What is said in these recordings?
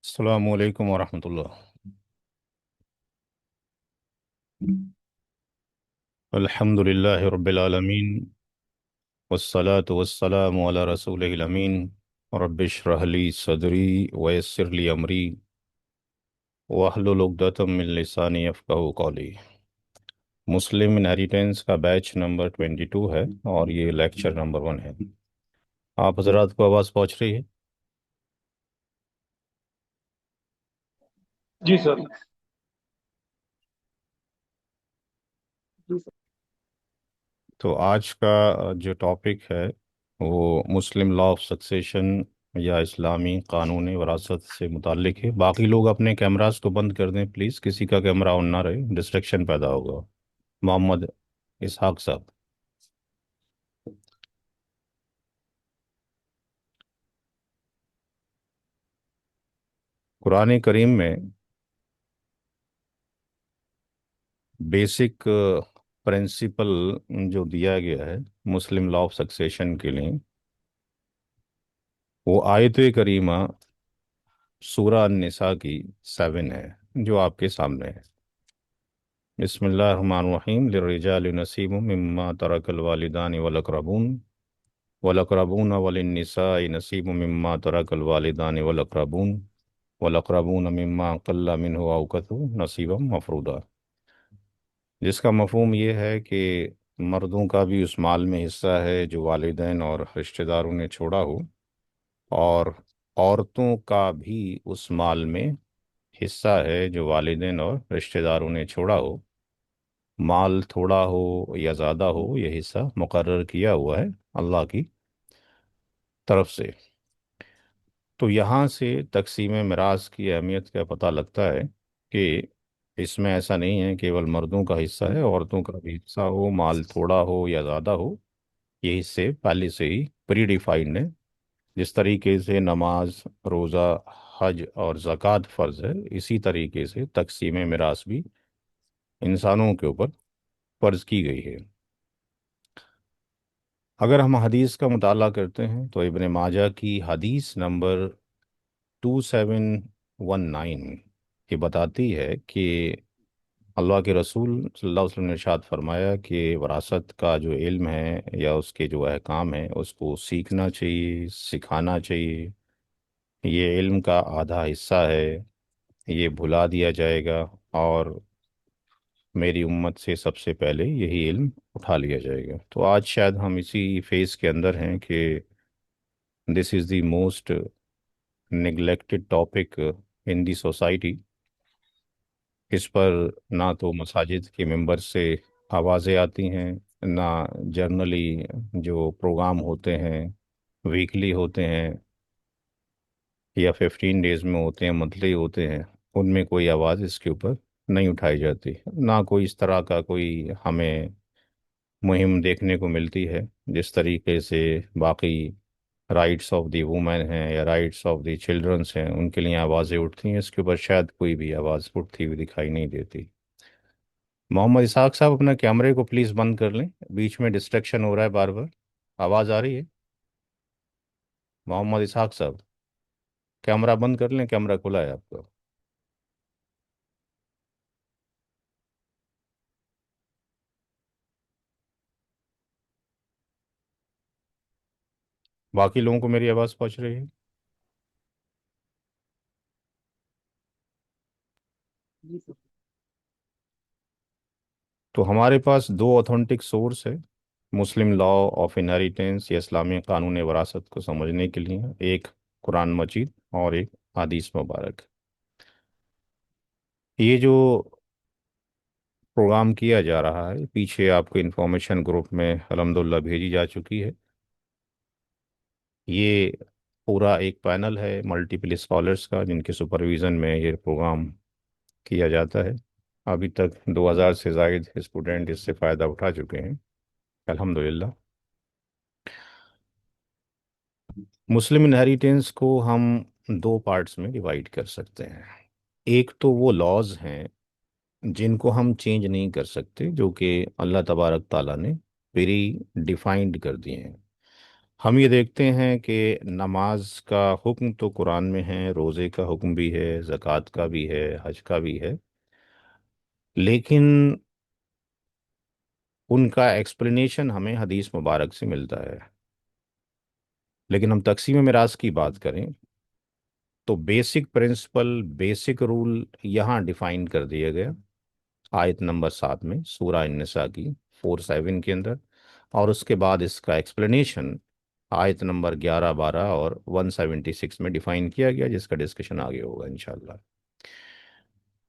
अस्सलामु अलैकुम वरहमतुल्लाह। अल्हम्दुलिल्लाहि रब्बिल आलमीन वस्सलातु वस्सलामु अला रसूलिहिल अमीन। रब्बिश्रह ली सदरी वयस्सिर ली अमरी वहलुल उक़दतम मिन लिसानी यफ़क़हू क़ौली। मुस्लिम इनहेरिटेंस का बैच नंबर 22 है और ये लेक्चर नंबर 1 है। आप हजरात को आवाज़ पहुँच रही है? जी सर। जी सर। तो आज का जो टॉपिक है वो मुस्लिम लॉ ऑफ सक्सेशन या इस्लामी कानून वरासत से मुताल्लिक है। बाकी लोग अपने कैमरास को बंद कर दें प्लीज़, किसी का कैमरा ऑन ना रहे, डिस्ट्रैक्शन पैदा होगा। मोहम्मद इसहाक साहब। कुरान करीम में बेसिक प्रिंसिपल जो दिया गया है मुस्लिम लॉ ऑफ सक्सेशन के लिए, वो आयत करीमा सूरा अन-निसा की 7 है जो आपके सामने है। बिस्मिल्लाहिर्रहमानिर्रहीम लिर्रिजालि नसीबुम मिम्मा तरकल वालिदानि वल अक़रबून वल अक़रबून वलिन्निसाइ नसीबुम मिम्मा तरकल वालिदानि वल अक़रबून वल अक़रबून मिम्मा क़ल्ल मिन्हु औ कथुर नसीबम मफ़रूदा। जिसका मफ़हूम ये है कि मर्दों का भी उस माल में हिस्सा है जो वालिदैन और रिश्तेदारों ने छोड़ा हो, और औरतों का भी उस माल में हिस्सा है जो वालिदैन और रिश्तेदारों ने छोड़ा हो। माल थोड़ा हो या ज़्यादा हो, यह हिस्सा मुकर्रर किया हुआ है अल्लाह की तरफ से। तो यहाँ से तकसीम मिरास की अहमियत का पता लगता है कि इसमें ऐसा नहीं है केवल मर्दों का हिस्सा है, औरतों का भी हिस्सा हो, माल थोड़ा हो या ज़्यादा हो, ये हिस्से पहले से ही प्री डिफाइंड है। जिस तरीके से नमाज, रोज़ा, हज और ज़कात फ़र्ज़ है, इसी तरीके से तकसीम मिरास भी इंसानों के ऊपर फ़र्ज़ की गई है। अगर हम हदीस का मुताला करते हैं तो इब्ने माजा की हदीस नंबर 2719 ये बताती है कि अल्लाह के रसूल सल्लल्लाहु अलैहि वसल्लम ने इरशाद फरमाया कि वरासत का जो इल्म है या उसके जो अहकाम है उसको सीखना चाहिए, सिखाना चाहिए। ये इल्म का आधा हिस्सा है, ये भुला दिया जाएगा और मेरी उम्मत से सबसे पहले यही इल्म उठा लिया जाएगा। तो आज शायद हम इसी फेज़ के अंदर हैं कि this is the most neglected topic in the society. इस पर ना तो मसाजिद के मेंबर से आवाज़ें आती हैं, ना जर्नली जो प्रोग्राम होते हैं, वीकली होते हैं या 15 डेज में होते हैं, मंथली होते हैं, उनमें कोई आवाज़ इसके ऊपर नहीं उठाई जाती। ना कोई इस तरह का कोई हमें मुहिम देखने को मिलती है जिस तरीके से बाकी राइट्स ऑफ द वुमेन हैं या राइट्स ऑफ द चिल्ड्रंस हैं, उनके लिए आवाज़ें उठती हैं। इसके ऊपर शायद कोई भी आवाज़ उठती हुई दिखाई नहीं देती। मोहम्मद इसहाक साहब अपना कैमरे को प्लीज़ बंद कर लें, बीच में डिस्ट्रैक्शन हो रहा है बार बार। आवाज़ आ रही है? मोहम्मद इसहाक साहब कैमरा बंद कर लें, कैमरा खुला है आपका। बाकी लोगों को मेरी आवाज़ पहुंच रही है? जी सर। तो हमारे पास दो ऑथेंटिक सोर्स है मुस्लिम लॉ ऑफ इनहेरिटेंस या इस्लामी कानून वरासत को समझने के लिए। एक कुरान मजीद और एक हदीस मुबारक। ये जो प्रोग्राम किया जा रहा है पीछे आपको इन्फॉर्मेशन ग्रुप में अलहमदुलिल्लाह भेजी जा चुकी है। ये पूरा एक पैनल है मल्टीपल स्कॉलर्स का जिनके सुपरविज़न में ये प्रोग्राम किया जाता है। अभी तक 2000 से ज़ायद स्टूडेंट इससे फ़ायदा उठा चुके हैं अल्हम्दुलिल्लाह। मुस्लिम इनहेरिटेंस को हम दो पार्ट्स में डिवाइड कर सकते हैं। एक तो वो लॉज हैं जिनको हम चेंज नहीं कर सकते, जो कि अल्लाह तबारक ताला ने प्री डिफाइंड कर दिए हैं। हम ये देखते हैं कि नमाज का हुक्म तो कुरान में है, रोज़े का हुक्म भी है, ज़कात का भी है, हज का भी है, लेकिन उनका एक्सप्लेनेशन हमें हदीस मुबारक से मिलता है। लेकिन हम तकसीम मिराज की बात करें तो बेसिक प्रिंसिपल, बेसिक रूल यहाँ डिफाइन कर दिया गया आयत नंबर 7 में, सूरा निसा की 4:7 के अंदर। और उसके बाद इसका एक्सप्लेनेशन आयत नंबर 11, 12 और 176 में डिफाइन किया गया, जिसका डिस्कशन आगे होगा इंशाल्लाह।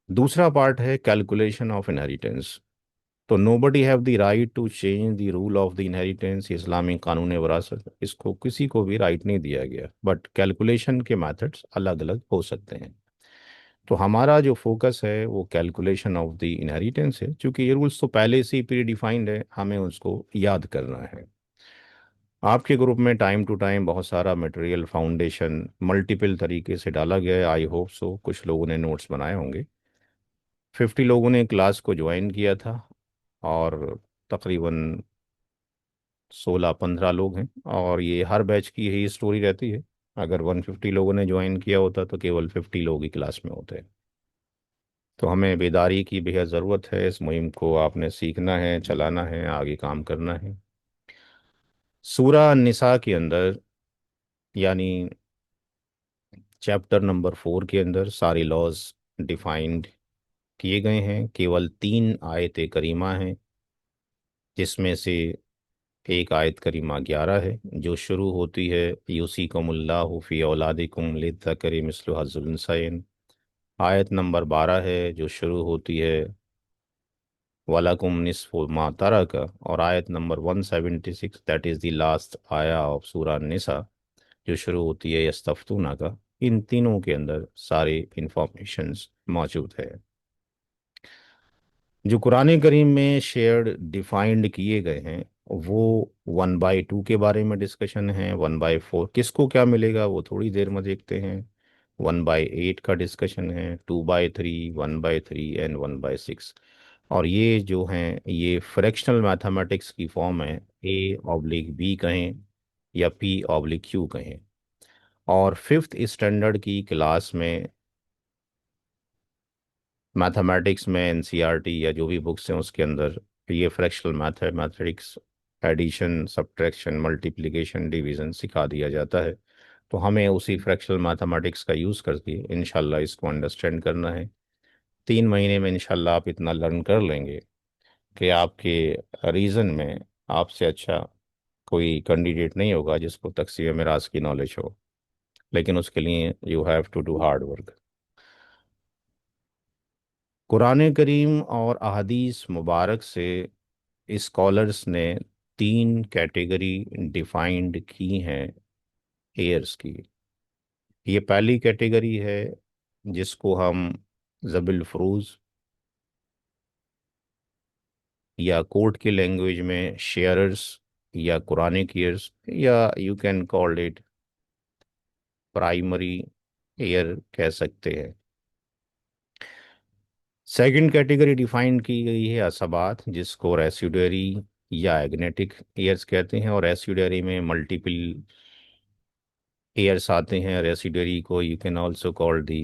दूसरा पार्ट है कैलकुलेशन ऑफ इनहेरिटेंस। तो nobody have the right to change the rule of the inheritance, इस्लामी कानून वरासत, इसको किसी को भी राइट नहीं दिया गया, बट कैलकुलेशन के मेथड्स अलग अलग हो सकते हैं। तो हमारा जो फोकस है वो कैलकुलेशन ऑफ द इनहेरिटेंस है, क्योंकि ये रूल्स तो पहले से ही प्री डिफाइंड है, हमें उसको याद करना है। आपके ग्रुप में टाइम टू टाइम बहुत सारा मटेरियल फाउंडेशन मल्टीपल तरीके से डाला गया है, आई होप सो कुछ लोगों ने नोट्स बनाए होंगे। 50 लोगों ने क्लास को ज्वाइन किया था, और तकरीबन 16-15 लोग हैं, और ये हर बैच की यही स्टोरी रहती है। अगर 150 लोगों ने ज्वाइन किया होता तो केवल 50 लोग ही क्लास में होते। तो हमें बेदारी की बेहद ज़रूरत है, इस मुहिम को आपने सीखना है, चलाना है, आगे काम करना है। सूरा निसा के अंदर, यानी चैप्टर नंबर 4 के अंदर सारे लॉज डिफाइंड किए गए हैं। केवल 3 आयत करीमा हैं, जिसमें से एक आयत करीमा 11 है, जो शुरू होती है यूसीकुमुल्लाहु फी औलादिकुम लिज़्ज़करि मिस्लु हज़्ज़िल उन्सयैन। आयत नंबर 12 है, जो शुरू होती है वलकुम निस्फु मा तरक। और आयत number 176, that is the last आया ऑफ सूरा निसा, जो शुरू होती है यस्तफ्तूना का। इन तीनों के अंदर सारे इंफॉर्मेशंस मौजूद है। जो कुरान करीम में शेयर्ड डिफाइंड किए गए हैं, वो 1/2 के बारे में डिस्कशन है। 1/4 किसको क्या मिलेगा वो थोड़ी देर में देखते हैं। 1/8 का डिस्कशन है, 2/3, 1/3 एंड 1/6। और ये जो हैं ये फ्रैक्शनल मैथमेटिक्स की फॉर्म है, A/B कहें या P/Q कहें। और फिफ्थ स्टैंडर्ड की क्लास में मैथमेटिक्स में एनसीईआरटी या जो भी बुक्स हैं उसके अंदर ये fractional mathematics, addition, subtraction, multiplication, division सिखा दिया जाता है। तो हमें उसी फ्रैक्शनल मैथमेटिक्स का यूज़ करके इंशाल्लाह इसको अंडरस्टैंड करना है। 3 महीने में इंशाल्लाह आप इतना लर्न कर लेंगे कि आपके रीजन में आपसे अच्छा कोई कैंडिडेट नहीं होगा जिसको तकसीम मिराज की नॉलेज हो। लेकिन उसके लिए you have to do hard work. Quran Karim और अहदीस मुबारक से स्कॉलर्स ने 3 कैटेगरी डिफाइंड की हैं एयर्स की। ये पहली कैटेगरी है जिसको हम ज़बिल फ़रूज़ या कोर्ट की लैंग्वेज में शेयरर्स या कुरानिक ईयर्स, या you can call it primary year कह सकते हैं। सेकंड कैटेगरी डिफाइन की गई है असबात, जिसको रेसिडुअरी या एग्नेटिक ईयर्स कहते हैं। और रेसिडुअरी में मल्टीपल ईयर्स आते हैं। रेसिडुअरी को you can also call the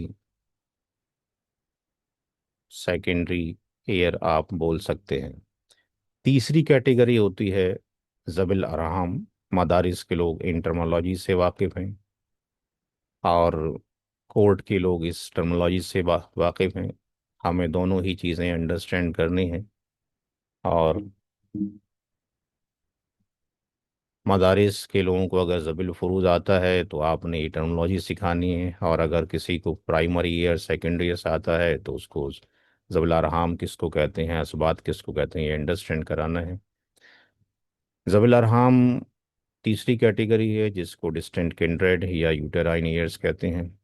secondary year आप बोल सकते हैं। तीसरी कैटेगरी होती है ज़बिल अरहम। मदारिस के लोग इन टर्मोलॉजी से वाकिफ़ हैं, और कोर्ट के लोग इस टर्मोलॉजी से वाकिफ़ हैं। हमें दोनों ही चीज़ें अंडरस्टैंड करनी हैं। और मदारिस के लोगों को अगर ज़बिल फ़ुरूज़ आता है तो आपने ये टर्मिनोलॉजी सिखानी है, और अगर किसी को प्राइमरी ईयर, सेकेंडरी ईयर्स आता है तो उसको ज़बिल अरहाम किसको कहते हैं, असबात किसको कहते हैं, ये अंडरस्टैंड कराना है। ज़बिल अरहाम तीसरी कैटेगरी है, जिसको डिस्टेंट किंड्रेड या यूटेराइन ईयर्स कहते हैं।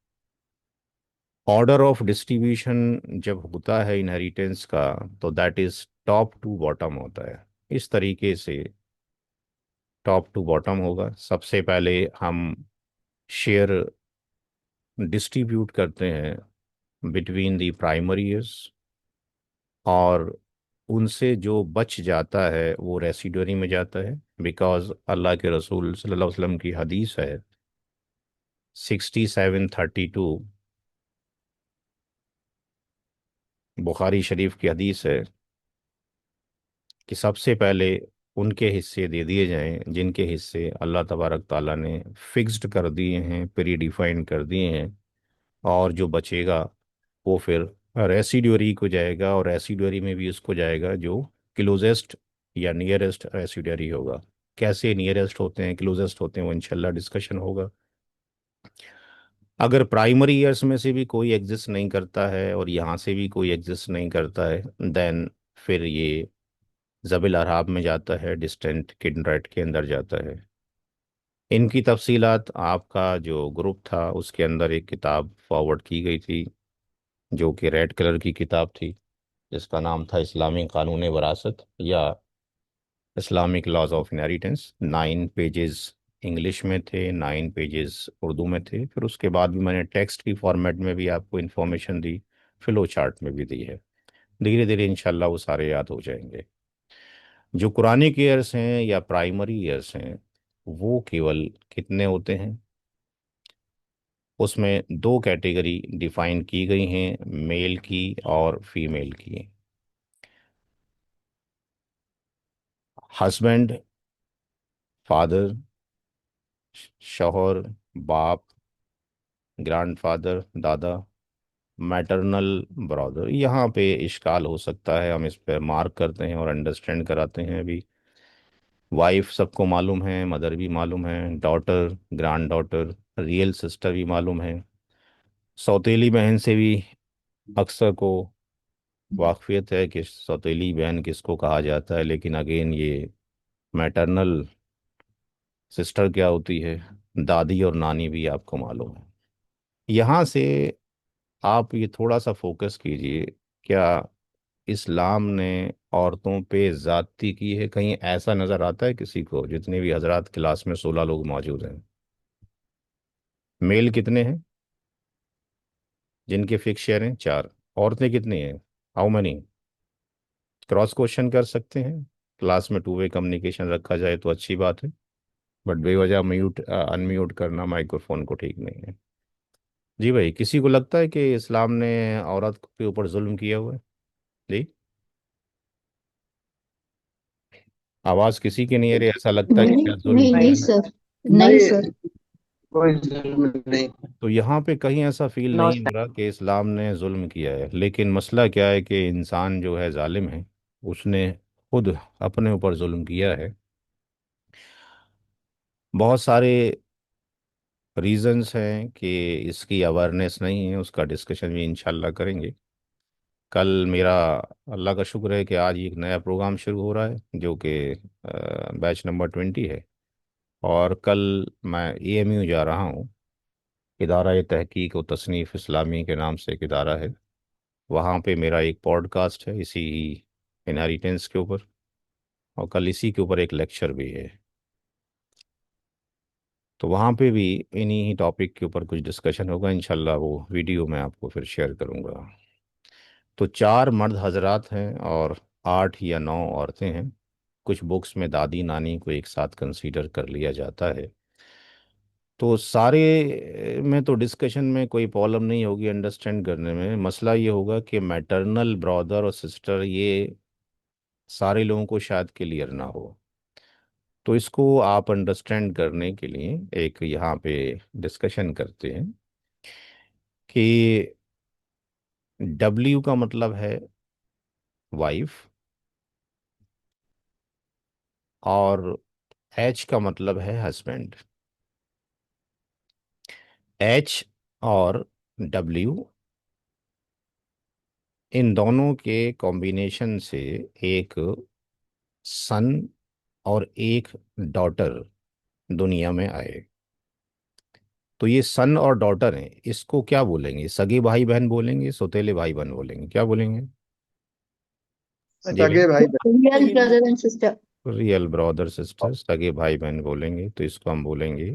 ऑर्डर ऑफ डिस्ट्रीब्यूशन जब होता है इनहेरिटेंस का, तो that is top to bottom होता है। इस तरीके से टॉप टू बॉटम होगा। सबसे पहले हम शेयर डिस्ट्रीब्यूट करते हैं बिटवीन द प्राइमरी ईयर्स, और उनसे जो बच जाता है वो रेसिडुअरी में जाता है, बिकॉज अल्लाह के रसूल सल्लल्लाहु अलैहि वसल्लम की हदीस है 6732, बुखारी शरीफ की हदीस है कि सबसे पहले उनके हिस्से दे दिए जाएं जिनके हिस्से अल्लाह तबारक ताला ने फिक्स्ड कर दिए हैं, प्री डिफाइन कर दिए हैं। और जो बचेगा वो फिर रेसिड्यूरी को जाएगा, और रेसिड्यूरी में भी उसको जाएगा जो क्लोजेस्ट या नियरेस्ट रेसिड्यूरी होगा। कैसे नियरेस्ट होते हैं, क्लोजेस्ट होते हैं, वो इंशाल्लाह डिस्कशन होगा। अगर प्राइमरी ईयर्स में से भी कोई एग्जिस्ट नहीं करता है और यहाँ से भी कोई एग्जिस्ट नहीं करता है, देन फिर ये ज़बिल अरहाब में जाता है, डिस्टेंट किंडरेट के अंदर जाता है। इनकी तफसीलात आपका जो ग्रुप था उसके अंदर एक किताब फॉरवर्ड की गई थी, जो कि रेड कलर की किताब थी, जिसका नाम था इस्लामी कानून वरासत या Islamic laws of inheritance. 9 pages English में थे, 9 पेजेस उर्दू में थे। फिर उसके बाद भी मैंने टेक्स्ट की फॉर्मेट में भी आपको इन्फॉर्मेशन दी, फ्लो चार्ट में भी दी है। धीरे धीरे इंशाल्लाह वो सारे याद हो जाएंगे। जो कुरानिक ईयर्स हैं या प्राइमरी ईयर्स हैं, वो केवल कितने होते हैं? उसमें दो कैटेगरी डिफाइन की गई हैं, मेल की और फीमेल की। हस्बैंड, फादर, शौहर, बाप, ग्रैंडफादर, दादा, मैटरनल ब्रदर। यहाँ पे इश्काल हो सकता है, हम इस पे मार्क करते हैं और अंडरस्टैंड कराते हैं अभी। वाइफ सबको मालूम है, मदर भी मालूम है, daughter, grand daughter, real sister भी मालूम है। सौतेली बहन से भी अक्सर को वाकफियत है कि सौतेली बहन किसको कहा जाता है, लेकिन अगेन ये मैटरनल सिस्टर क्या होती है, दादी और नानी भी आपको मालूम है। यहाँ से आप ये थोड़ा सा फोकस कीजिए, क्या इस्लाम ने औरतों पे ज्यादती की है? कहीं ऐसा नजर आता है किसी को? जितने भी हजरात क्लास में 16 लोग मौजूद हैं, मेल कितने हैं जिनके फिक्स शेयर हैं? 4। औरतें कितनी हैं? How many? क्रॉस क्वेश्चन कर सकते हैं। क्लास में टू वे कम्युनिकेशन रखा जाए तो अच्छी बात है, बट बेवजह म्यूट अनम्यूट करना माइक्रोफोन को ठीक नहीं है। जी भाई, किसी को लगता है कि इस्लाम ने औरत के ऊपर जुल्म किया हुआ है? जी, आवाज किसी की नहीं आ रही, ऐसा लगता है कि नहीं शायद जुल्म नहीं किया नहीं है। सर, नहीं सर। कोई जुल्म नहीं। तो यहाँ पे कहीं ऐसा फील नहीं हो नमस्कार। रहा कि इस्लाम ने जुल्म किया है, लेकिन मसला क्या है कि इंसान जो है जालिम है, उसने खुद अपने ऊपर जुल्म किया है। बहुत सारे रीजंस हैं कि इसकी अवेयरनेस नहीं है, उसका डिस्कशन भी इंशाल्लाह करेंगे कल। मेरा अल्लाह का शुक्र है कि आज एक नया प्रोग्राम शुरू हो रहा है जो कि बैच नंबर 20 है। और कल मैं एएमयू जा रहा हूँ, इदारा तहकीक व तसनीफ़ इस्लामी के नाम से एक इदारा है। वहाँ पे मेरा एक पॉडकास्ट है इसी इनहेरिटेंस के ऊपर, और कल इसी के ऊपर एक लेक्चर भी है। तो वहाँ पे भी इन्हीं ही टॉपिक के ऊपर कुछ डिस्कशन होगा इंशाल्लाह, वो वीडियो मैं आपको फिर शेयर करूँगा। तो 4 मर्द हजरात हैं और 8 या 9 औरतें हैं। कुछ बुक्स में दादी नानी को एक साथ कंसीडर कर लिया जाता है। तो सारे में तो डिस्कशन में कोई प्रॉब्लम नहीं होगी अंडरस्टैंड करने में। मसला ये होगा कि मैटरनल ब्रदर और सिस्टर ये सारे लोगों को शायद क्लियर ना हो। तो इसको आप अंडरस्टैंड करने के लिए एक यहाँ पे डिस्कशन करते हैं कि डब्ल्यू का मतलब है वाइफ, और एच का मतलब है हस्बैंड। एच और डब्ल्यू, इन दोनों के कॉम्बिनेशन से एक सन और एक डॉटर दुनिया में आए। तो ये सन और डॉटर हैं, इसको क्या बोलेंगे? सगे भाई बहन बोलेंगे, सौतेले भाई बहन बोलेंगे, क्या बोलेंगे? जी भाई, सगे भाई real brother and sister. Real brother बहन। सिस्टर, सगे भाई बहन बोलेंगे। तो इसको हम बोलेंगे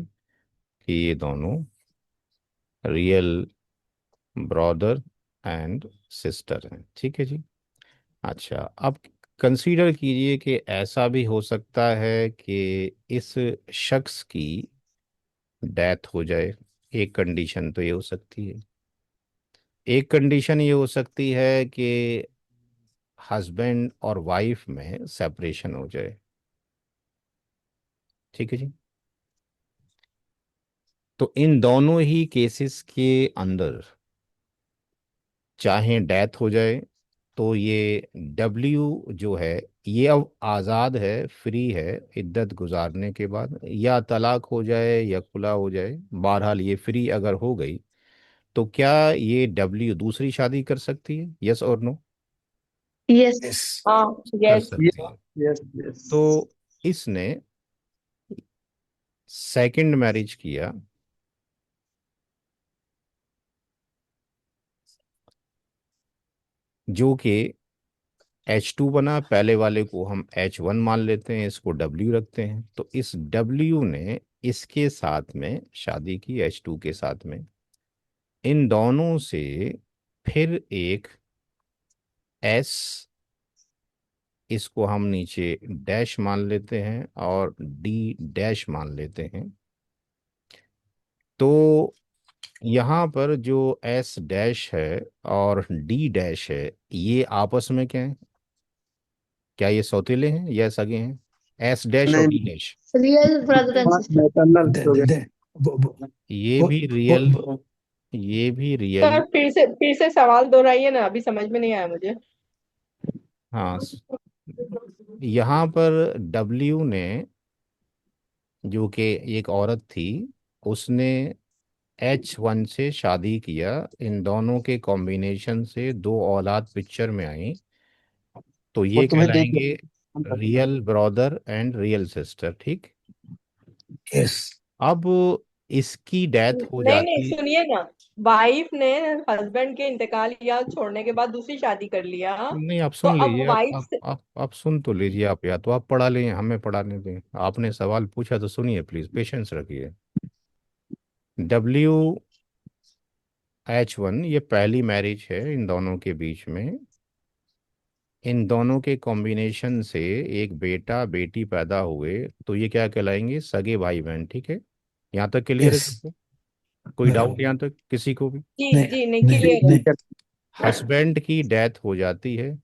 कि ये दोनों रियल ब्रदर एंड सिस्टर हैं। ठीक है जी। अच्छा, अब कंसीडर कीजिए कि ऐसा भी हो सकता है कि इस शख्स की डेथ हो जाए। एक कंडीशन तो ये हो सकती है। एक कंडीशन ये हो सकती है कि हस्बैंड और वाइफ में सेपरेशन हो जाए। ठीक है जी। तो इन दोनों ही केसेस के अंदर चाहे डेथ हो जाए तो ये डब्ल्यू जो है ये अब आज़ाद है, फ्री है इद्दत गुजारने के बाद, या तलाक हो जाए या खुला हो जाए, बहरहाल ये फ्री अगर हो गई तो क्या ये डब्ल्यू दूसरी शादी कर सकती है? यस और नो? यस। यस। हाँ। कर यस। सकती है। Yes yes. तो इसने सेकंड मैरिज किया, जो कि H2 बना। पहले वाले को हम H1 मान लेते हैं, इसको W रखते हैं। तो इस W ने इसके साथ में शादी की, H2 के साथ में। इन दोनों से फिर एक S, इसको हम नीचे डैश मान लेते हैं और D डैश मान लेते हैं। तो यहाँ पर जो S डैश है और D डैश है, ये आपस में क्या है? क्या ये सौतेले हैं या सगे हैं? S डैश और नहीं, D dash, real brother and sister. Maternal दे हो दे गए। दे ये भी रियल, ये भी रियल। सर फिर से सवाल दोहराइए ना, अभी समझ में नहीं आया मुझे। हाँ, यहाँ पर डब्ल्यू ने, जो कि एक औरत थी, उसने H1 से शादी किया। इन दोनों के कॉम्बिनेशन से दो औलाद पिक्चर में आई। तो वो ये तुम्हें देख कहलाएंगे real brother and real sister. ठीक। यस। अब इसकी डेथ हो नहीं नहीं, जाती। सुनिए ना। वाइफ ने हस्बैंड के इंतकाल या छोड़ने के बाद दूसरी शादी कर लिया। नहीं, आप तो सुन अब लीजिए। वाइफ से। आप सुन तो लीजिए। आप या तो आप पढ़ा लें, हमें पढ़ाने दें। आपने सवाल पूछा तो सुनिए प्लीज, पेशेंस रखिए। W H1 ये पहली मैरिज है इन दोनों के बीच में। इन दोनों के कॉम्बिनेशन से एक बेटा बेटी पैदा हुए, तो ये क्या कहलाएंगे? सगे भाई बहन। ठीक है, यहाँ तक क्लियर है यस। सबको? कोई डाउट बराबर। यहाँ तक किसी को भी? जी नहीं जी, नहीं, नहीं क्लियर है। नहीं। हस्बैंड की डेथ हो जाती है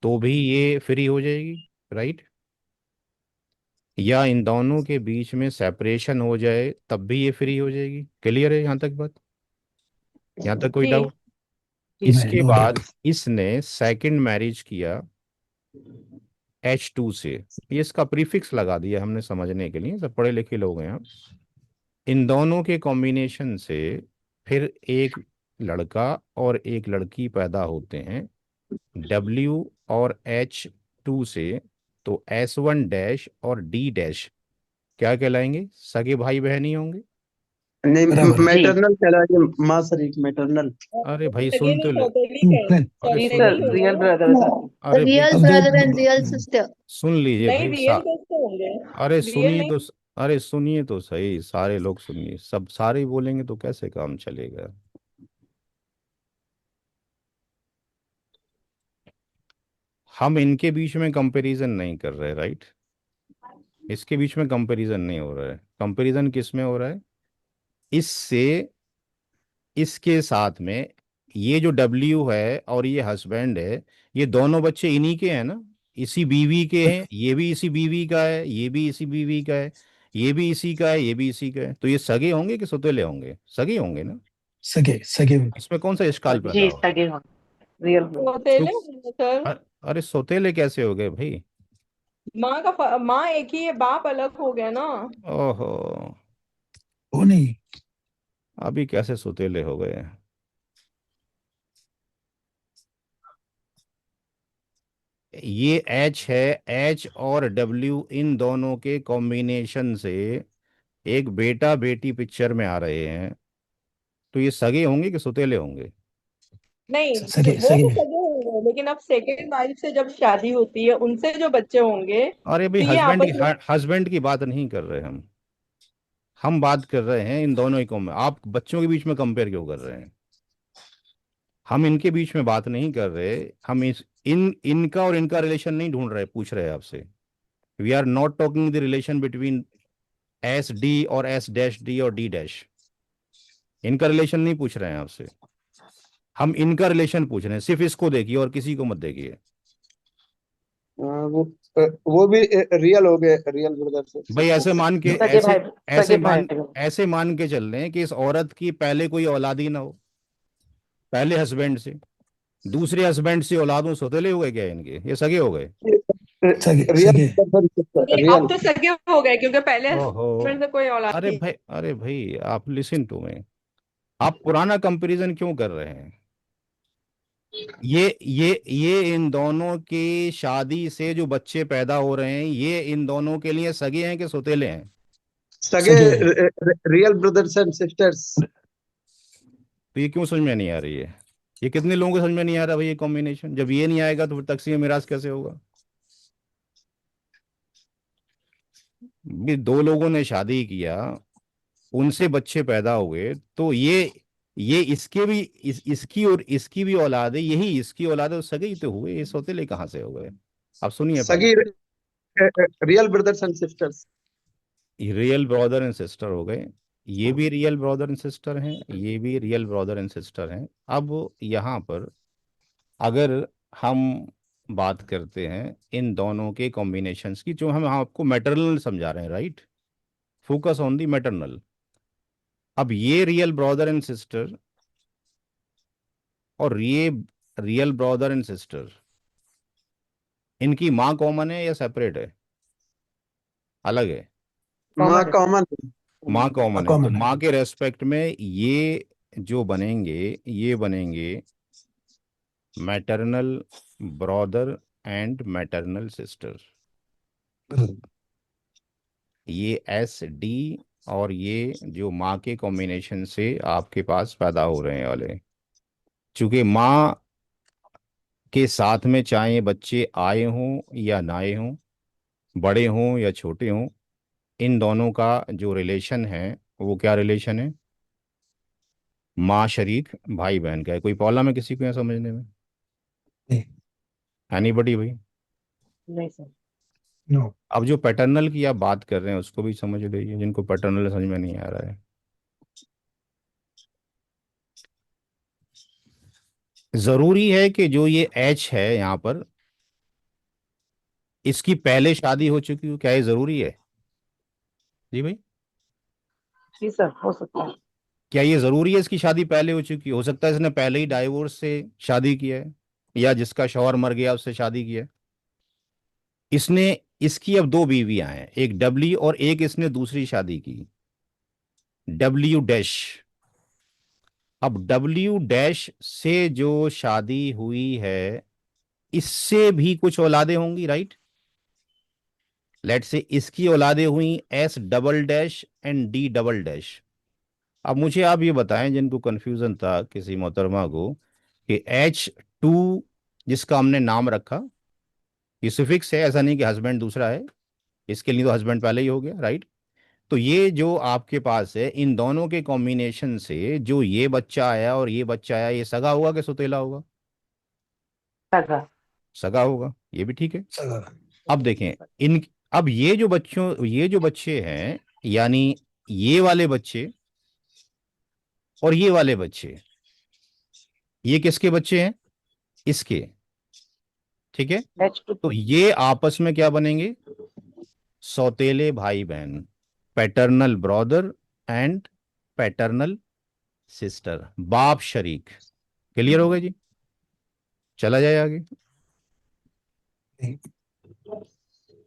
तो भी ये फ्री हो जाएगी, राइट? या इन दोनों के बीच में सेपरेशन हो जाए तब भी ये फ्री हो जाएगी। क्लियर है यहाँ तक बात? यहाँ तक कोई जी डाउट? जी। नहीं, इसके नो बाद डाउट। इसने सेकंड मैरिज किया H2 से। ये इसका प्रीफिक्स लगा दिया हमने समझने के लिए, सब पढ़े लिखे लोग हैं आप। इन दोनों के कॉम्बिनेशन से फिर एक लड़का और एक लड़की पैदा होते हैं, W और H2 से। तो S1 डैश और D डैश क्या कहलाएंगे? सगे भाई बहन ही होंगे। नहीं, बराबर है। जी। मैटरनल कहलाएंगे, माँ शरीक मैटरनल। अरे भाई सगे सुन नहीं, तो ले। सौतेली कहेंगे, नहीं। अरे जी सुन, सौतेली सर, होंगे रियल ना। ब्रदर है। अरे भाई रियल अब दे ब्रदर एंड रियल सिस्टर। सुन लीजिए नहीं, भाई रियल कैसे होंगे? अरे रियल सुनिए नहीं। तो, अरे सुनिए तो सही, सारे लोग सुनिए। सब सारे ही बोलेंगे तो कैसे काम चलेगा? हम इनके बीच में कंपैरिजन नहीं कर रहे, राइट? इसके बीच में कंपैरिजन नहीं हो रहा है। कंपैरिजन किस में हो रहा है? इससे, इसके साथ में। ये जो डब्ल्यू है और ये हस्बैंड है, ये दोनों बच्चे इन्हीं के हैं ना, इसी बीवी के हैं। ये भी इसी बीवी का है, ये भी इसी बीवी का है, ये भी इसी का है, ये भी इसी का है। तो ये सगे होंगे कि सौतेले होंगे? सगे होंगे ना। सगे सगे होंगे। इसमें कौन सा इश्काल पैदा जी हो रहा है? सगे हो, रियल ब्रदर। सौतेले तो होंगे सर। अरे सौतेले कैसे हो गए भाई? माँ एक ही है, बाप अलग हो गया ना। ओहो, वो नहीं। अभी कैसे सौतेले हो गए? ये H है, H और W इन दोनों के कॉम्बिनेशन से एक बेटा बेटी पिक्चर में आ रहे हैं। तो ये सगे होंगे कि सौतेले होंगे? नहीं, सगे वो तो सगे। सगे होंगे, लेकिन अब सेकेंड वाइफ से जब शादी होती है, उनसे जो बच्चे होंगे, अरे भाई तो ये हस्बैंड आपस की, में। हस्बैंड की बात नहीं कर रहे हम बात कर रहे हैं इन दोनों ही को। आप बच्चों के बीच में कंपेयर क्यों कर रहे हैं? हम इनके बीच में बात नहीं कर रहे। हम इनका और इनका रिलेशन नहीं ढूंढ रहे, पूछ रहे हैं आपसे। We are not talking the relation between S D और एस डैश डी और डी डैश। इनका रिलेशन नहीं पूछ रहे हैं आपसे, हम इनका रिलेशन पूछ रहे हैं। सिर्फ इसको देखिए और किसी को मत देखिए। वो भी रियल हो गए, रियल ब्रदर्स भाई ऐसे सिस्टर्स। मान के सगे ऐसे भाई, ऐसे सगे भाई। मान ऐसे मान के चल रहे हैं कि इस औरत की पहले कोई औलाद ही ना हो, पहले हस्बैंड से, दूसरे हस्बैंड से औलाद हो, सौतेले हो गए क्या इनके, ये सगे हो गए? सगे रियल सगे ब्रदर्स सिस्टर, नहीं, अब रियल। तो सगे हो गए क्योंकि पहले ओहो, हस्बैंड से कोई औलाद अरे थी। भाई, अरे भाई, आप लिसन टू मी। आप पुराना कंपैरिजन क्यों कर रहे हैं? ये इन दोनों की शादी से जो बच्चे पैदा हो रहे हैं, ये इन दोनों के लिए सगे हैं कि सौतेले हैं? सगे सगे रियल ब्रदर्स एंड सिस्टर्स। तो ये क्यों समझ में नहीं आ रही है? ये कितने लोगों को समझ में नहीं आ रहा भाई ये कॉम्बिनेशन? जब ये नहीं आएगा तो फिर तकसीम मिराज कैसे होगा? भी दो लोगों ने शादी किया, उनसे बच्चे पैदा हुए, तो ये इसके भी इसकी और इसकी भी औलाद है, यही इसकी औलाद है, तो सगे ही तो हुए, ये सौतेले कहाँ से हो गए? आप सुनिए पहले। सगी real brothers and sisters. Real brother and sister हो गए, ये भी रियल ब्रदर एंड सिस्टर हैं, ये भी रियल ब्रदर एंड सिस्टर हैं। अब यहाँ पर अगर हम बात करते हैं इन दोनों के कॉम्बिनेशंस की, जो हम आपको मैटरनल समझा रहे हैं, right? Focus on the maternal. अब ये रियल ब्रदर एंड सिस्टर और ये रियल ब्रदर एंड सिस्टर, इनकी माँ कॉमन है या सेपरेट है, अलग है? माँ कॉमन है। कॉमन। माँ कॉमन है, तो कॉमन है। माँ के रेस्पेक्ट में ये जो बनेंगे, ये बनेंगे maternal brother and maternal sister. ये एस डी और ये जो माँ के कॉम्बिनेशन से आपके पास पैदा हो रहे हैं वाले, चूंकि माँ के साथ में चाहे बच्चे आए हों या ना आए हों, बड़े हों या छोटे हों, इन दोनों का जो रिलेशन है वो क्या रिलेशन है? माँ शरीक भाई बहन का है। कोई प्रॉब्लम है किसी को यहाँ समझने में? नहीं, एनीबडी भाई? नहीं सर। नो। अब जो पैटर्नल की आप बात कर रहे हैं उसको भी समझ लीजिए, जिनको पैटर्नल समझ में नहीं आ रहा है। जरूरी है कि जो ये एच है यहाँ पर, इसकी पहले शादी हो चुकी हो, क्या ये जरूरी है? जी भाई, जी सर, हो सकता है। क्या ये जरूरी है इसकी शादी पहले हो चुकी हो सकता है इसने पहले ही डाइवोर्स से शादी किया है, या जिसका शौहर मर गया उससे शादी किया है। इसने इसकी अब दो बीवियां हैं, एक डब्ल्यू और एक इसने दूसरी शादी की, डब्ल्यू डैश। अब डब्ल्यू डैश से जो शादी हुई है, इससे भी कुछ औलादे होंगी, राइट? लेट से इसकी औलादे हुई S double dash and D double dash. अब मुझे आप ये बताएं, जिनको कंफ्यूजन था किसी मोहतरमा को, कि एच टू जिसका हमने नाम रखा, ये सुफिक्स है, ऐसा नहीं कि हस्बैंड दूसरा है, इसके लिए तो हस्बैंड पहले ही हो गया, राइट? तो ये जो आपके पास है, इन दोनों के कॉम्बिनेशन से जो ये बच्चा आया और ये बच्चा आया, ये सगा होगा कि सौतेला होगा? सगा। सगा होगा, ये भी ठीक है। सगा। अब देखें इन, अब ये जो बच्चे हैं, यानी ये वाले बच्चे और ये वाले बच्चे, ये किसके बच्चे हैं? इसके, ठीक है? H2। तो ये आपस में क्या बनेंगे? सौतेले भाई बहन, paternal brother and paternal sister, बाप शरीक। क्लियर हो गया जी? चला जाए आगे। नहीं,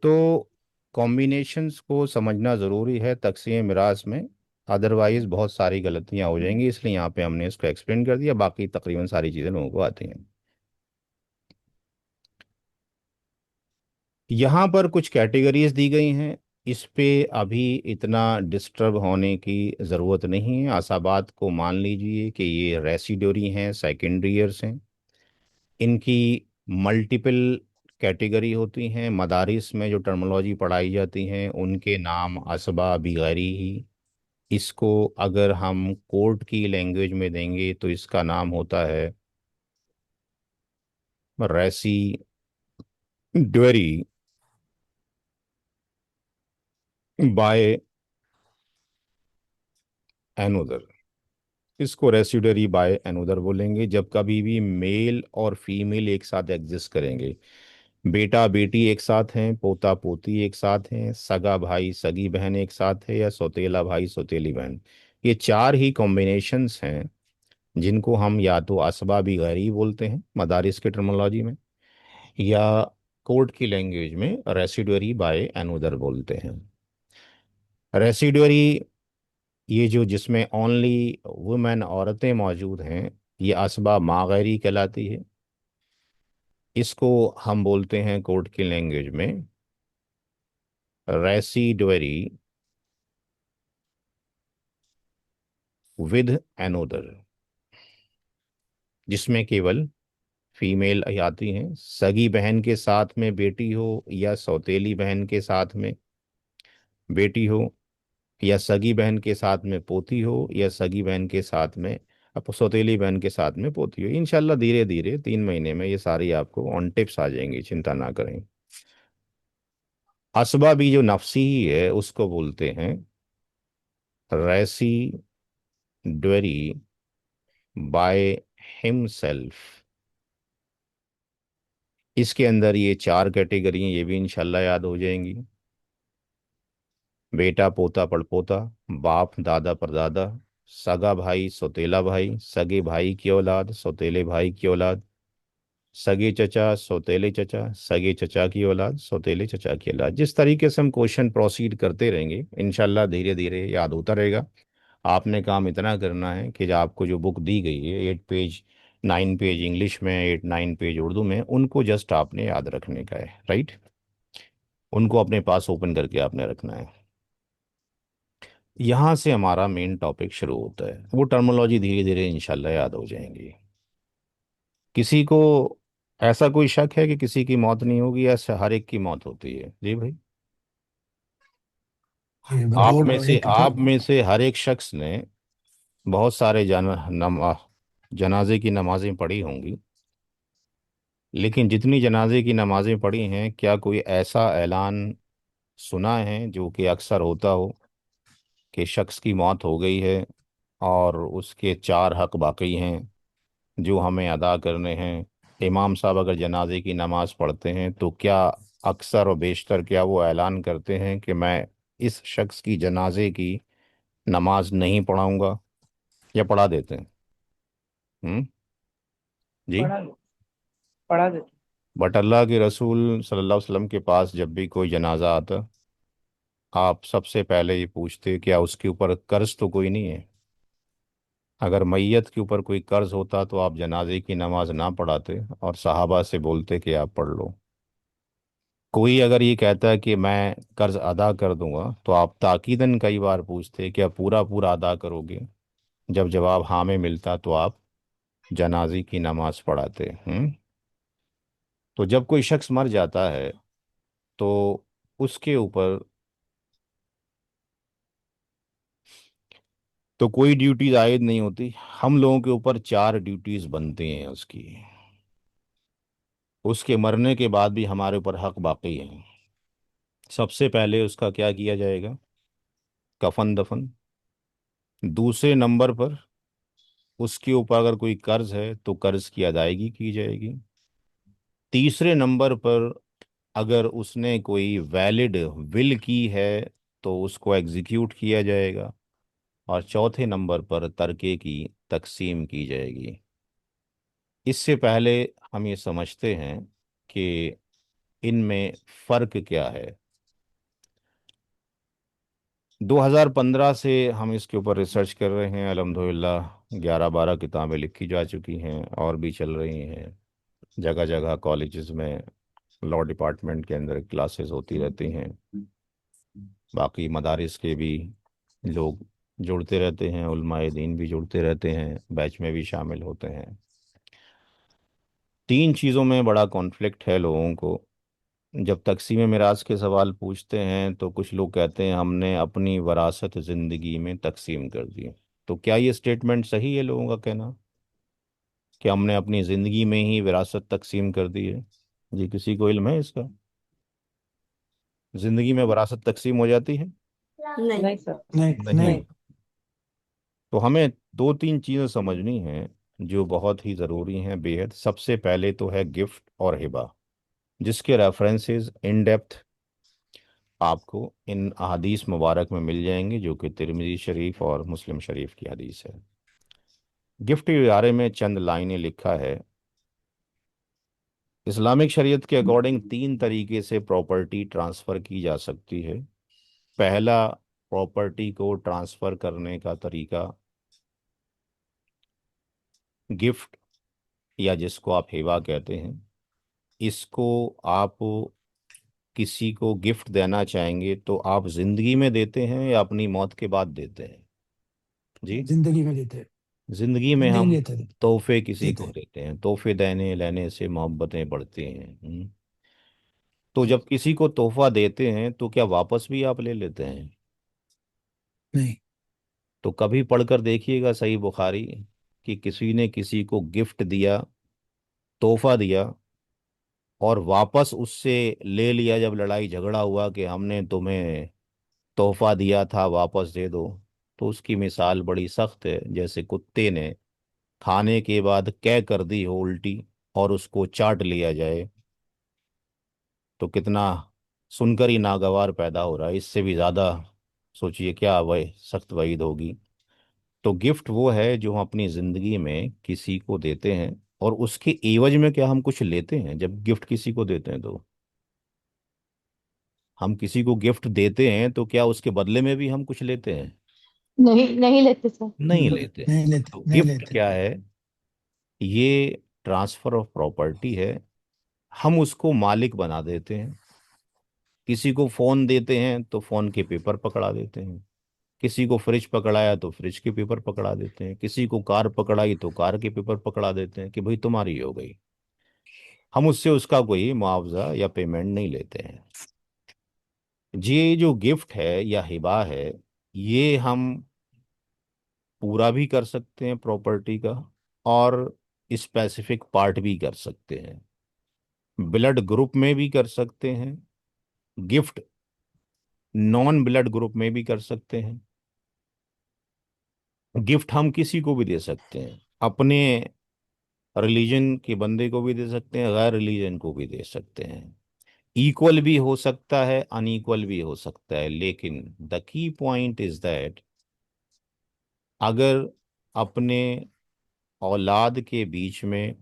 तो कॉम्बिनेशंस को समझना ज़रूरी है तक़सीम मिरास में, अदरवाइज बहुत सारी गलतियां हो जाएंगी, इसलिए यहाँ पे हमने इसको एक्सप्लेन कर दिया, बाकी तकरीबन सारी चीज़ें लोगों को आती हैं। यहाँ पर कुछ कैटेगरीज दी गई हैं, इस पे अभी इतना डिस्टर्ब होने की ज़रूरत नहीं है। आसाबात को मान लीजिए कि ये रेसिडोरी हैं, सेकेंडरी ईयर्स हैं, इनकी मल्टीपल कैटेगरी होती हैं। मदारिस में जो टर्मिनोलॉजी पढ़ाई जाती हैं उनके नाम असबा बिगैरी ही। इसको अगर हम कोर्ट की लैंग्वेज में देंगे तो इसका नाम होता है रेसिड्यूअरी बाय एनोदर। इसको रेसिड्यूअरी बाय एनोदर बोलेंगे जब कभी भी मेल और फीमेल एक साथ एग्जिस्ट करेंगे। बेटा बेटी एक साथ हैं, पोता पोती एक साथ हैं, सगा भाई सगी बहन एक साथ है, या सौतेला भाई सौतेली बहन। ये चार ही कॉम्बिनेशंस हैं जिनको हम या तो असबाबी गैरी बोलते हैं मदारिस के टर्मिनोलॉजी में, या कोर्ट की लैंग्वेज में रेसिड्यूअरी बाय एनोदर बोलते हैं। रेसिड्यूअरी, ये जो जिसमें ओनली वुमेन औरतें मौजूद हैं, ये असबा मागैरी कहलाती है। इसको हम बोलते हैं कोर्ट की लैंग्वेज में रेसिड्यूअरी विद एनोदर, जिसमें केवल फीमेल आती हैं। सगी बहन के साथ में बेटी हो, या सौतेली बहन के साथ में बेटी हो, या सगी बहन के साथ में पोती हो, या सगी बहन के साथ में अब सौतेली बहन के साथ में पोती हो। इंशाल्लाह धीरे धीरे 3 महीने में ये सारी आपको ऑन टिप्स आ जाएंगी, चिंता ना करें। असबा भी जो नफसी ही है उसको बोलते हैं रेसिड्यूअरी बाय हिमसेल्फ। इसके अंदर ये 4 कैटेगरी हैं, ये भी इंशाल्लाह याद हो जाएंगी। बेटा पोता पड़पोता, बाप दादा परदादा, सगा भाई सौतेला भाई, सगे भाई की औलाद सौतेले भाई की औलाद, सगे चचा सौतेले चचा, सगे चचा की औलाद सौतेले चचा की औलाद। जिस तरीके से हम क्वेश्चन प्रोसीड करते रहेंगे इंशाल्लाह धीरे धीरे याद होता रहेगा। आपने काम इतना करना है कि जो आपको जो बुक दी गई है 8 पेज 9 पेज इंग्लिश में, 8 9 पेज उर्दू में, उनको जस्ट आपने याद रखने का है, राइट। उनको अपने पास ओपन करके आपने रखना है। यहाँ से हमारा मेन टॉपिक शुरू होता है। वो टर्मिनोलॉजी धीरे धीरे इंशाल्लाह याद हो जाएंगी। किसी को ऐसा कोई शक है कि किसी की मौत नहीं होगी, या हर एक की मौत होती है? जी भाई, आप में से हर एक शख्स ने बहुत सारे जनाजे की नमाजें पढ़ी होंगी, लेकिन जितनी जनाजे की नमाजें पढ़ी हैं, क्या कोई ऐसा ऐलान सुना है जो कि अक्सर होता हो कि शख्स की मौत हो गई है और उसके 4 हक बाकी हैं जो हमें अदा करने हैं? इमाम साहब अगर जनाजे की नमाज पढ़ते हैं तो क्या अक्सर और बेशतर क्या वो ऐलान करते हैं कि मैं इस शख्स की जनाजे की नमाज नहीं पढ़ाऊंगा, या पढ़ा देते हैं? हम्म। जी। पढ़ा दे पढ़ा देते। बट अल्लाह के रसूल सल्लल्लाहु अलैहि वसल्लम के पास जब भी कोई जनाजा आता, आप सबसे पहले ये पूछते क्या उसके ऊपर कर्ज तो कोई नहीं है? अगर मैयत के ऊपर कोई कर्ज होता तो आप जनाजे की नमाज ना पढ़ाते और सहाबा से बोलते कि आप पढ़ लो। कोई अगर ये कहता है कि मैं कर्ज अदा कर दूंगा तो आप ताकीदन कई बार पूछते क्या पूरा पूरा अदा करोगे? जब जवाब हाँ में मिलता तो आप जनाजे की नमाज पढ़ाते। तो जब कोई शख्स मर जाता है तो उसके ऊपर तो कोई ड्यूटीज आयद नहीं होती। हम लोगों के ऊपर 4 ड्यूटीज बनती हैं उसकी। उसके मरने के बाद भी हमारे ऊपर हक बाकी है। सबसे पहले उसका क्या किया जाएगा? कफन दफन। दूसरे नंबर पर उसके ऊपर अगर कोई कर्ज है तो कर्ज की अदायगी की जाएगी। तीसरे नंबर पर अगर उसने कोई वैलिड विल की है तो उसको एग्जीक्यूट किया जाएगा। और चौथे नंबर पर तरके की तकसीम की जाएगी। इससे पहले हम ये समझते हैं कि इनमें फ़र्क क्या है। 2015 से हम इसके ऊपर रिसर्च कर रहे हैं। अल्हम्दुलिल्लाह 11 12 किताबें लिखी जा चुकी हैं और भी चल रही हैं। जगह जगह कॉलेजेस में लॉ डिपार्टमेंट के अंदर क्लासेस होती रहती हैं। बाकी मदारिस के भी लोग जुड़ते रहते हैं, उलमाए दीन भी जुड़ते रहते हैं, बैच में भी शामिल होते हैं। 3 चीज़ों में बड़ा कॉन्फ्लिक्ट है लोगों को। जब तकसीम मिराज के सवाल पूछते हैं तो कुछ लोग कहते हैं हमने अपनी वरासत ज़िंदगी में तकसीम कर दी। तो क्या ये स्टेटमेंट सही है लोगों का कहना? कि हमने अपनी ज़िंदगी में ही विरासत तकसीम कर दी है? जी, किसी को इल्म है इसका? ज़िंदगी में विरासत तकसीम हो जाती है? नहीं सर। नहीं नहीं। नहीं तो हमें दो तीन चीज़ें समझनी हैं जो बहुत ही ज़रूरी हैं बेहद। सबसे पहले तो है गिफ्ट और हिबा, जिसके रेफरेंसेस इन डेप्थ आपको इन अहादीस मुबारक में मिल जाएंगे, जो कि तिरमिज़ी शरीफ और मुस्लिम शरीफ की हदीस है। गिफ्ट के बारे में चंद लाइनें लिखा है। इस्लामिक शरीयत के अकॉर्डिंग तीन तरीके से प्रॉपर्टी ट्रांसफ़र की जा सकती है। पहला, प्रॉपर्टी को ट्रांसफ़र करने का तरीका गिफ्ट, या जिसको आप हिबा कहते हैं, इसको आप किसी को गिफ्ट देना चाहेंगे तो आप जिंदगी में देते हैं या अपनी मौत के बाद देते हैं? जी, जिंदगी में देते जिंदगी में जिंदगी हम में देते तोहफे किसी को देते देते हैं। तोहफे देने लेने से मोहब्बतें बढ़ती हैं। तो जी जब किसी को तोहफा देते हैं तो क्या वापस भी आप ले लेते हैं? नहीं तो कभी पढ़कर देखिएगा सही बुखारी कि किसी ने किसी को गिफ्ट दिया, तोहफा दिया, और वापस उससे ले लिया जब लड़ाई झगड़ा हुआ कि हमने तुम्हें तोहफा दिया था वापस दे दो। तो उसकी मिसाल बड़ी सख्त है, जैसे कुत्ते ने खाने के बाद कै कर दी हो उल्टी और उसको चाट लिया जाए, तो कितना सुनकर ही नागवार पैदा हो रहा है। इससे भी ज़्यादा सोचिए क्या वह सख्त वईद होगी। तो गिफ्ट वो है जो हम अपनी ज़िंदगी में किसी को देते हैं, और उसके एवज में क्या हम कुछ लेते हैं? जब गिफ्ट किसी को देते हैं तो हम किसी को गिफ्ट देते हैं तो क्या उसके बदले में भी हम कुछ लेते हैं? नहीं, नहीं लेते सर। नहीं लेते। नहीं लेते तो नहीं गिफ्ट लेते क्या है? ये ट्रांसफर ऑफ प्रॉपर्टी है। हम उसको मालिक बना देते हैं। किसी को फोन देते हैं तो फोन के पेपर पकड़ा देते हैं। किसी को फ्रिज पकड़ाया तो फ्रिज के पेपर पकड़ा देते हैं। किसी को कार पकड़ाई तो कार के पेपर पकड़ा देते हैं कि भाई तुम्हारी हो गई। हम उससे उसका कोई मुआवजा या पेमेंट नहीं लेते हैं। ये जो गिफ्ट है या हिबा है, ये हम पूरा भी कर सकते हैं प्रॉपर्टी का, और स्पेसिफिक पार्ट भी कर सकते हैं। ब्लड ग्रुप में भी कर सकते हैं, गिफ्ट नॉन ब्लड ग्रुप में भी कर सकते हैं। गिफ्ट हम किसी को भी दे सकते हैं, अपने रिलीजन के बंदे को भी दे सकते हैं, गैर रिलीजन को भी दे सकते हैं। इक्वल भी हो सकता है, अनइक्वल भी हो सकता है, लेकिन the key point is that अगर अपने औलाद के बीच में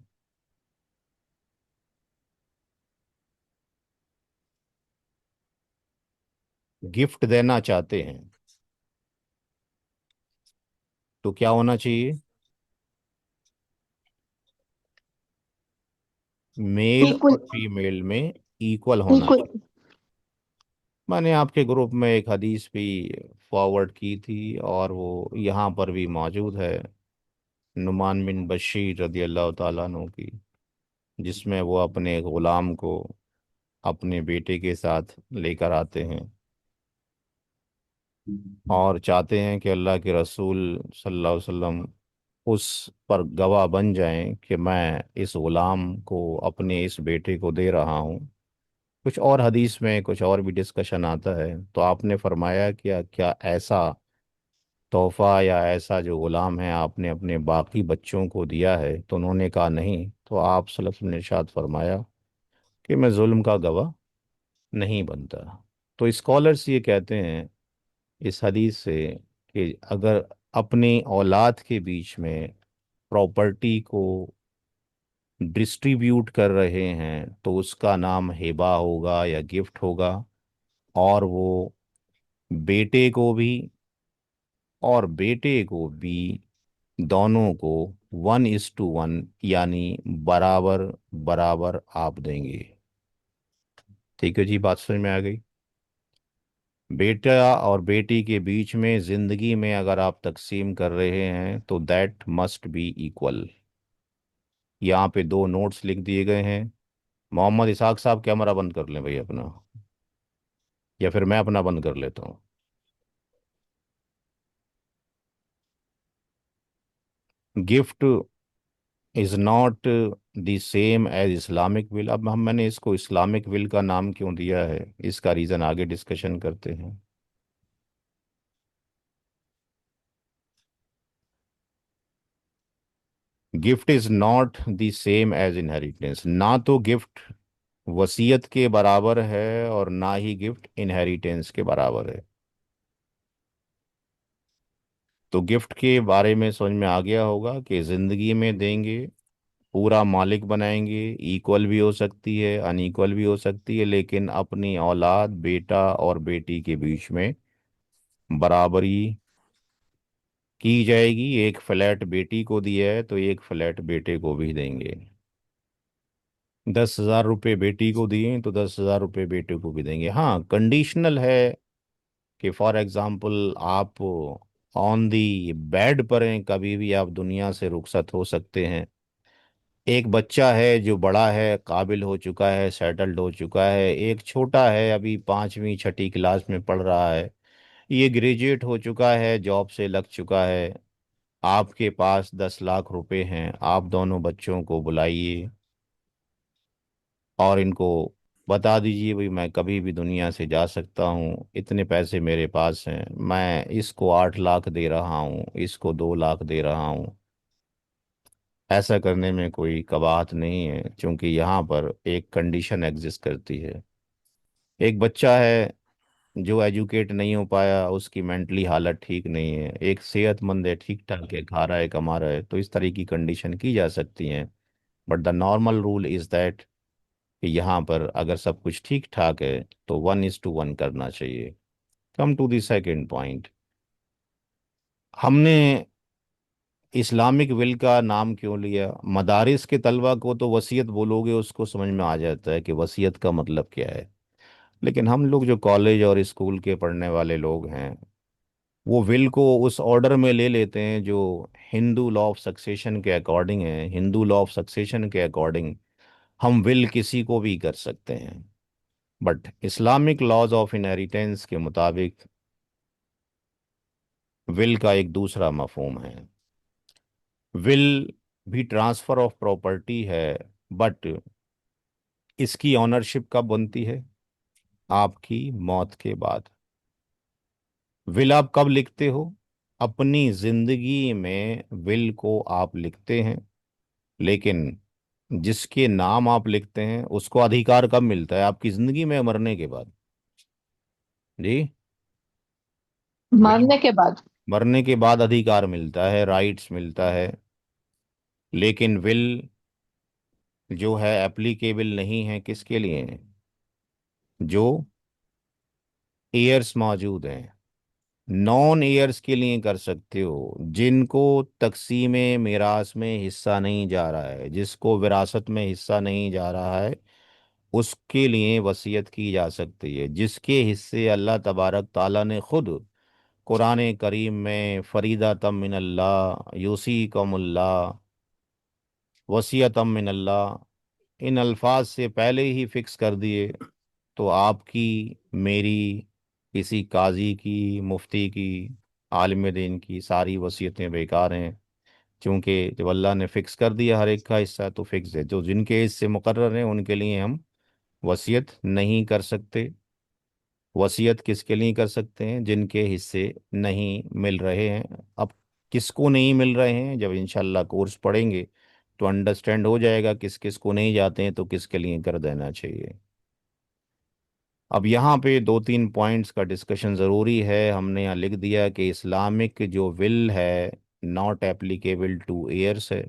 गिफ्ट देना चाहते हैं तो क्या होना चाहिए? Male equal. और फीमेल में इक्वल होना इक्वल। चाहिए। मैंने आपके ग्रुप में एक हदीस भी फॉरवर्ड की थी और वो यहाँ पर भी मौजूद है, नुमान बिन बशीर रदी अल्लाह ताला अन्हु की, जिसमें वो अपने गुलाम को अपने बेटे के साथ लेकर आते हैं और चाहते हैं कि अल्लाह के रसूल सल्लल्लाहु अलैहि वसल्लम उस पर गवाह बन जाएं कि मैं इस गुलाम को अपने इस बेटे को दे रहा हूँ। कुछ और हदीस में कुछ और भी डिस्कशन आता है। तो आपने फरमाया कि क्या ऐसा तोहफा या ऐसा जो गुलाम है आपने अपने बाकी बच्चों को दिया है? तो उन्होंने कहा नहीं। तो आप सल्लल्लाहु अलैहि वसल्लम ने इरशाद फरमाया कि मैं जुल्म का गवाह नहीं बनता। तो स्कॉलर्स ये कहते हैं इस हदीस से कि अगर अपनी औलाद के बीच में प्रॉपर्टी को डिस्ट्रीब्यूट कर रहे हैं तो उसका नाम हिबा होगा या गिफ्ट होगा, और वो बेटे को भी और बेटे को भी, दोनों को 1:1 यानी बराबर बराबर आप देंगे। ठीक है जी, बात समझ में आ गई? बेटा और बेटी के बीच में जिंदगी में अगर आप तकसीम कर रहे हैं तो दैट मस्ट बी इक्वल। यहाँ पे दो नोट्स लिख दिए गए हैं। मोहम्मद इसाक साहब कैमरा बंद कर लें भाई अपना, या फिर मैं अपना बंद कर लेता हूँ। Gift is not the same as Islamic will. अब मैंने इसको इस्लामिक विल का नाम क्यों दिया है, इसका रीज़न आगे डिस्कशन करते हैं। Gift is not the same as inheritance. ना तो गिफ्ट वसीयत के बराबर है और ना ही गिफ्ट इनहेरिटेंस के बराबर है। तो गिफ्ट के बारे में समझ में आ गया होगा कि ज़िंदगी में देंगे, पूरा मालिक बनाएंगे, इक्वल भी हो सकती है, अनइक्वल भी हो सकती है, लेकिन अपनी औलाद बेटा और बेटी के बीच में बराबरी की जाएगी। एक फ्लैट बेटी को दिया है तो एक फ्लैट बेटे को भी देंगे। 10,000 रुपये बेटी को दिए तो 10,000 रुपये बेटे को भी देंगे। हाँ, कंडीशनल है कि फॉर एग्जाम्पल आप ऑन दी बेड पर हैं, कभी भी आप दुनिया से रुखसत हो सकते हैं। एक बच्चा है जो बड़ा है, काबिल हो चुका है, सेटल्ड हो चुका है। एक छोटा है, अभी 5वीं 6ठी क्लास में पढ़ रहा है, ये ग्रेजुएट हो चुका है, जॉब से लग चुका है। आपके पास 10 लाख रुपए हैं, आप दोनों बच्चों को बुलाइए और इनको बता दीजिए भाई मैं कभी भी दुनिया से जा सकता हूँ, इतने पैसे मेरे पास हैं, मैं इसको 8 लाख दे रहा हूँ, इसको 2 लाख दे रहा हूँ। ऐसा करने में कोई कबाहत नहीं है, क्योंकि यहाँ पर एक कंडीशन एग्जिस्ट करती है। एक बच्चा है जो एजुकेट नहीं हो पाया, उसकी मेंटली हालत ठीक नहीं है, एक सेहतमंद है, ठीक ठाक है, खा रहा है, कमा रहा है, तो इस तरह की कंडीशन की जा सकती है। But the normal rule is that कि यहाँ पर अगर सब कुछ ठीक ठाक है तो 1:1 करना चाहिए। Come to the second point. हमने इस्लामिक विल का नाम क्यों लिया? मदारिस के तलबा को तो वसीयत बोलोगे उसको समझ में आ जाता है कि वसीयत का मतलब क्या है, लेकिन हम लोग जो कॉलेज और स्कूल के पढ़ने वाले लोग हैं वो विल को उस ऑर्डर में ले लेते हैं जो हिंदू लॉ ऑफ सक्सेशन के अकॉर्डिंग है। हिंदू लॉ ऑफ सक्सेशन के अकॉर्डिंग हम विल किसी को भी कर सकते हैं, but Islamic laws of inheritance के मुताबिक विल का एक दूसरा मफहूम है। विल भी ट्रांसफर ऑफ प्रॉपर्टी है, बट इसकी ऑनरशिप कब बनती है? आपकी मौत के बाद। विल आप कब लिखते हो? अपनी जिंदगी में विल को आप लिखते हैं, लेकिन जिसके नाम आप लिखते हैं उसको अधिकार कब मिलता है? आपकी जिंदगी में, मरने के बाद। जी। विल मरने के बाद। मरने के बाद अधिकार मिलता है, राइट्स मिलता है, लेकिन विल जो है एप्लीकेबल नहीं है किसके लिए? जो एयर्स मौजूद हैं। नॉन एयर्स के लिए कर सकते हो, जिनको तकसीम मिरास में हिस्सा नहीं जा रहा है, जिसको विरासत में हिस्सा नहीं जा रहा है, उसके लिए वसीयत की जा सकती है। जिसके हिस्से अल्लाह तबारक ताला ने खुद कुरान करीम में फरीदा तम मिनल्लाह यूसी कमुल्ला वसीयतम मिनल्लाह इन अल्फाज से पहले ही फिक्स कर दिए, तो आपकी, मेरी, किसी काजी की, मुफ्ती की, आलिम दीन की सारी वसीयतें बेकार हैं। क्योंकि जब अल्लाह ने फिक्स कर दिया हर एक का हिस्सा तो फिक्स है। जो जिनके हिस्से मुकर्रर हैं उनके लिए हम वसीयत नहीं कर सकते। वसीयत किसके लिए कर सकते हैं? जिनके हिस्से नहीं मिल रहे हैं। अब किसको नहीं मिल रहे हैं, जब इंशाल्लाह कोर्स पढ़ेंगे तो अंडरस्टैंड हो जाएगा किस किस को नहीं जाते हैं तो किसके लिए कर देना चाहिए। अब यहाँ पे 2-3 पॉइंट्स का डिस्कशन ज़रूरी है। हमने यहाँ लिख दिया कि इस्लामिक जो विल है नॉट एप्लीकेबल टू एयर्स है।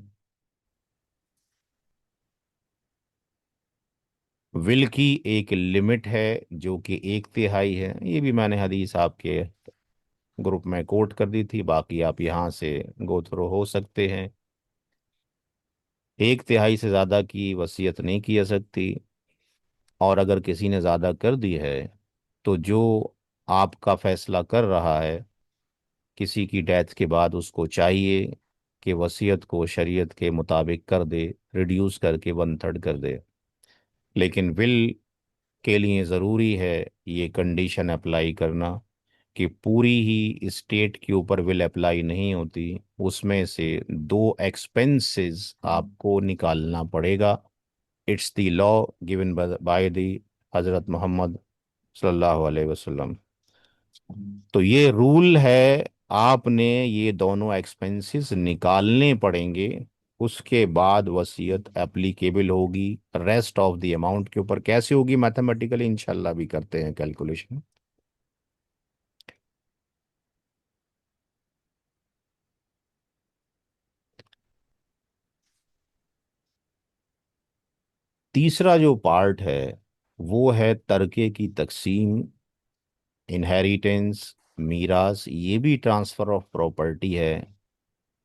विल की एक लिमिट है जो कि 1/3 है। ये भी मैंने हदीस आपके ग्रुप में कोट कर दी थी, बाकी आप यहाँ से गो थ्रू हो सकते हैं। 1/3 से ज़्यादा की वसीयत नहीं की जा सकती, और अगर किसी ने ज़्यादा कर दी है तो जो आपका फैसला कर रहा है किसी की डेथ के बाद उसको चाहिए कि वसीयत को शरीयत के मुताबिक कर दे, रिड्यूस करके 1/3 कर दे। लेकिन विल के लिए ज़रूरी है ये कंडीशन अप्लाई करना कि पूरी ही स्टेट के ऊपर विल अप्लाई नहीं होती, उसमें से दो एक्सपेंसेस आपको निकालना पड़ेगा। It's the law given by the हजरत मोहम्मद सल्लल्लाहु अलैहि वसल्लम। तो ये रूल है, आपने ये दोनों एक्सपेंसेस निकालने पड़ेंगे। उसके बाद वसीयत एप्लीकेबल होगी रेस्ट ऑफ द अमाउंट के ऊपर। कैसे होगी मैथमेटिकली, इंशाल्लाह भी करते हैं कैलकुलेशन। तीसरा जो पार्ट है वो है तरके की तकसीम, इनहेरिटेंस, मीरास। ये भी ट्रांसफर ऑफ प्रॉपर्टी है,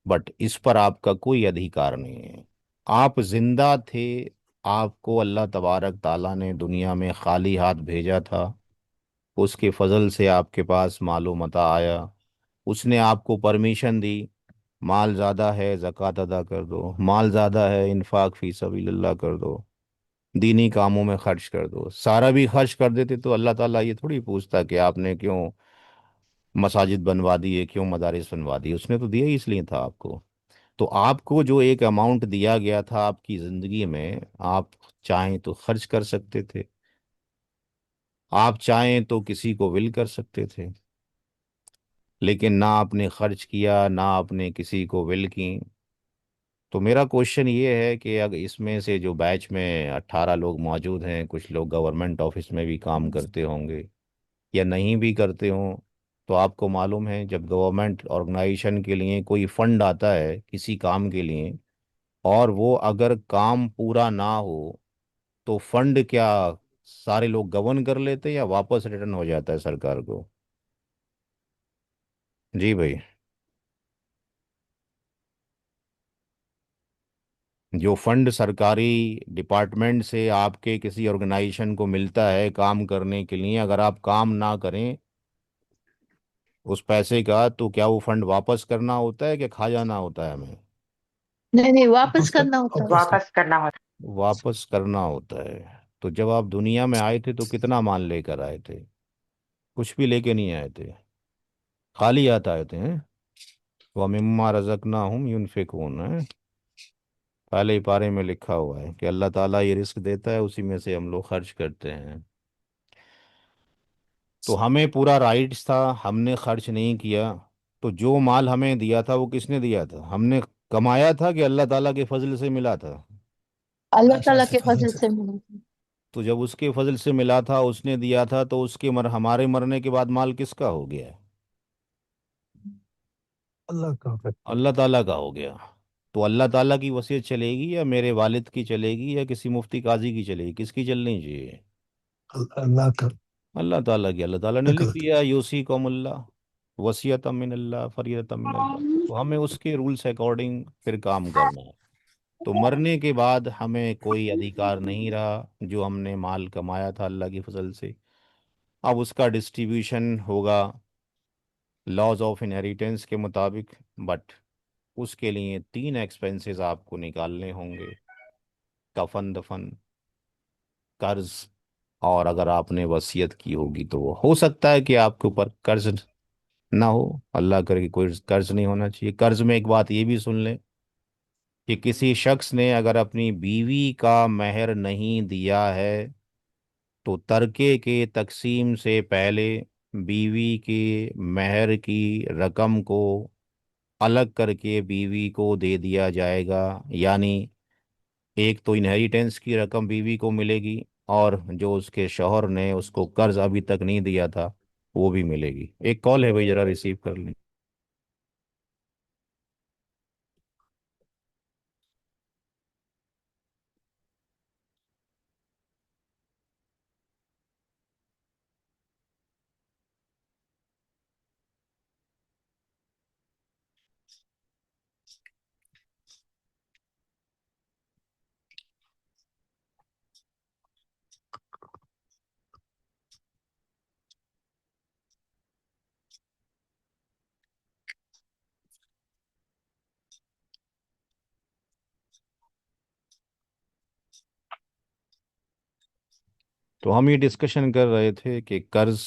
बट इस पर आपका कोई अधिकार नहीं है। आप जिंदा थे, आपको अल्लाह तबारक ताला ने दुनिया में खाली हाथ भेजा था। उसके फजल से आपके पास मालो मता आया। उसने आपको परमिशन दी, माल ज़्यादा है ज़कात अदा कर दो, माल ज़्यादा है इन्फाक फी सबीलिल्लाह कर दो, दीनी कामों में खर्च कर दो। सारा भी खर्च कर देते तो अल्लाह ताला ये थोड़ी पूछता कि आपने क्यों मसाजिद बनवा दिए, क्यों मदारिस बनवा दिए। उसने तो दिया ही इसलिए था आपको। तो आपको जो एक अमाउंट दिया गया था आपकी ज़िंदगी में, आप चाहें तो खर्च कर सकते थे, आप चाहें तो किसी को विल कर सकते थे, लेकिन ना आपने खर्च किया ना आपने किसी को विल की। तो मेरा क्वेश्चन ये है कि अगर इसमें से जो बैच में 18 लोग मौजूद हैं, कुछ लोग गवर्नमेंट ऑफिस में भी काम करते होंगे या नहीं भी करते हों, तो आपको मालूम है जब गवर्नमेंट ऑर्गेनाइजेशन के लिए कोई फंड आता है किसी काम के लिए, और वो अगर काम पूरा ना हो, तो फंड क्या सारे लोग गवर्न कर लेते हैं या वापस रिटर्न हो जाता है सरकार को? जी भाई। जो फंड सरकारी डिपार्टमेंट से आपके किसी ऑर्गेनाइजेशन को मिलता है काम करने के लिए, अगर आप काम ना करें उस पैसे का, तो क्या वो फंड वापस करना होता है कि खा जाना होता है हमें? नहीं नहीं, वापस वापस कर करना होता है। वापस कर वापस करना होता वापस करना होता है। तो जब आप दुनिया में आए थे तो कितना माल लेकर आए थे? कुछ भी लेके नहीं आए थे, खाली हाथ आए थे। हैं? व मिम्मा रज़क़नाहुम युनफ़िक़ून है, पहले ही पारे में लिखा हुआ है कि अल्लाह ताला ये रिस्क देता है, उसी में से हम लोग खर्च करते हैं। तो हमें पूरा राइट्स था, हमने खर्च नहीं किया। तो जो माल हमें दिया था वो किसने दिया था? हमने कमाया था कि अल्लाह ताला के फजल से मिला था? अल्लाह अल्लाह ताला के के फजल फजल से। से मिला था। तो जब उसके फजल से मिला था, उसने दिया था, तो उसके हमारे मरने के बाद माल किसका हो गया है? अल्लाह का फिर। अल्लाह ताला का हो गया। तो अल्लाह ताला की वसीयत चलेगी या मेरे वालिद की चलेगी या किसी मुफ्ती काजी की चलेगी? किसकी चलनी चाहिए? अल्लाह का। अल्लाह ताला की। अल्लाह ताला ने लिख गलत। दिया यूसी कौमुल्ला वसीयत मिन अल्लाह फरीदत मिन अल्लाह, तो हमें उसके रूल्स अकॉर्डिंग फिर काम करना है। तो मरने के बाद हमें कोई अधिकार नहीं रहा, जो हमने माल कमाया था अल्लाह की फजल से। अब उसका डिस्ट्रीब्यूशन होगा लॉज ऑफ इनहेरिटेंस के मुताबिक, बट उसके लिए तीन एक्सपेंसेस आपको निकालने होंगे: कफन दफन, कर्ज, और अगर आपने वसीयत की होगी तो वो हो सकता है कि आपके ऊपर कर्ज ना हो। अल्लाह करे कि कोई कर्ज नहीं होना चाहिए। कर्ज में एक बात ये भी सुन लें कि किसी शख्स ने अगर अपनी बीवी का महर नहीं दिया है, तो तरके के तकसीम से पहले बीवी के महर की रकम को अलग करके बीवी को दे दिया जाएगा। यानी एक तो इनहेरिटेंस की रकम बीवी को मिलेगी, और जो उसके शौहर ने उसको कर्ज अभी तक नहीं दिया था वो भी मिलेगी। एक कॉल है भाई, जरा रिसीव कर लें। तो हम ये डिस्कशन कर रहे थे कि कर्ज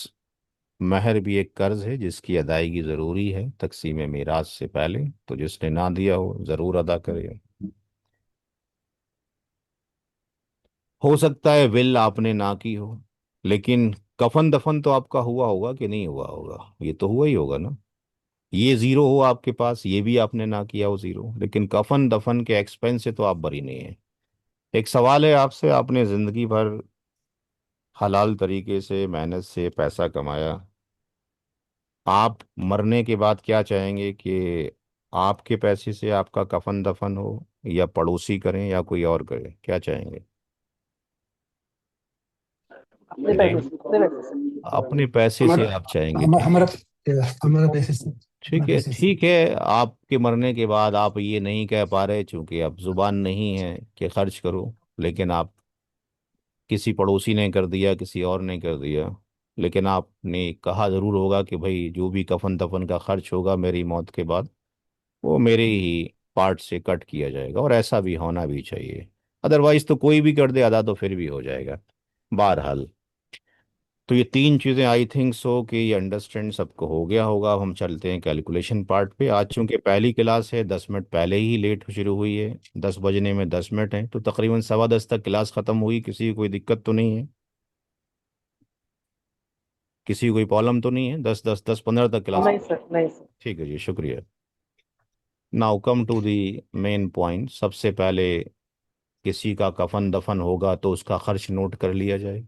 महर भी एक कर्ज है जिसकी अदायगी ज़रूरी है तकसीम मीरास से पहले, तो जिसने ना दिया हो ज़रूर अदा करे। हो सकता है विल आपने ना की हो, लेकिन कफन दफन तो आपका हुआ होगा कि नहीं हुआ होगा? ये तो हुआ ही होगा ना। ये ज़ीरो हो आपके पास, ये भी आपने ना किया हो ज़ीरो, लेकिन कफन दफन के एक्सपेंस से तो आप बरी नहीं है। एक सवाल है आपसे, आपने ज़िंदगी भर हलाल तरीके से मेहनत से पैसा कमाया, आप मरने के बाद क्या चाहेंगे कि आपके पैसे से आपका कफन दफन हो, या पड़ोसी करें, या कोई और करे? क्या चाहेंगे अपने जी? पैसे से अपने पैसे से अपने पैसे से हमारा आप चाहेंगे, हमारा ठीक हमारा है। हमारा पैसे से, ठीक अपना है, पैसे से। ठीक है। आपके मरने के बाद आप ये नहीं कह पा रहे चूंकि अब जुबान नहीं है कि खर्च करो, लेकिन आप, किसी पड़ोसी ने कर दिया, किसी और ने कर दिया, लेकिन आपने कहा जरूर होगा कि भाई जो भी कफन दफन का खर्च होगा मेरी मौत के बाद, वो मेरे ही पार्ट से कट किया जाएगा, और ऐसा भी होना भी चाहिए। अदरवाइज तो कोई भी कर दे अदा तो फिर भी हो जाएगा। बहरहाल, तो ये तीन चीज़ें आई थिंक सो कि ये अंडरस्टैंड सबको हो गया होगा। अब हम चलते हैं कैलकुलेशन पार्ट पे। आज चूंकि पहली क्लास है, 10 मिनट पहले ही लेट शुरू हुई है, 10 बजने में 10 मिनट हैं, तो तकरीबन 10:15 तक क्लास ख़त्म हुई। किसी की कोई दिक्कत तो नहीं है? किसी की कोई प्रॉब्लम तो नहीं है? 10, 10, 10, 15 तक क्लास नहीं खत्म? सर, नहीं सर। ठीक है जी, शुक्रिया। Now come to the main point. सबसे पहले, किसी का कफन दफन होगा तो उसका खर्च नोट कर लिया जाए।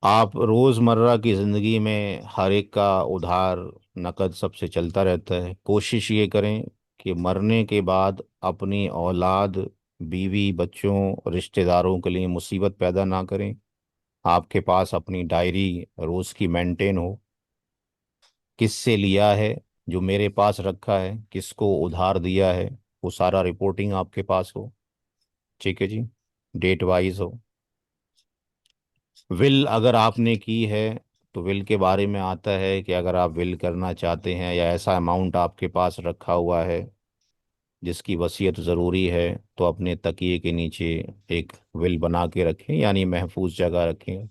आप रोज़मर्रा की ज़िंदगी में हर एक का उधार नकद सबसे चलता रहता है। कोशिश ये करें कि मरने के बाद अपनी औलाद, बीवी, बच्चों, रिश्तेदारों के लिए मुसीबत पैदा ना करें। आपके पास अपनी डायरी रोज़ की मेंटेन हो, किससे लिया है, जो मेरे पास रखा है, किसको उधार दिया है, वो सारा रिपोर्टिंग आपके पास हो। ठीक है जी, डेट वाइज हो। विल अगर आपने की है, तो विल के बारे में आता है कि अगर आप विल करना चाहते हैं या ऐसा अमाउंट आपके पास रखा हुआ है जिसकी वसीयत ज़रूरी है, तो अपने तकिए के नीचे एक विल बना के रखें, यानी महफूज जगह रखें।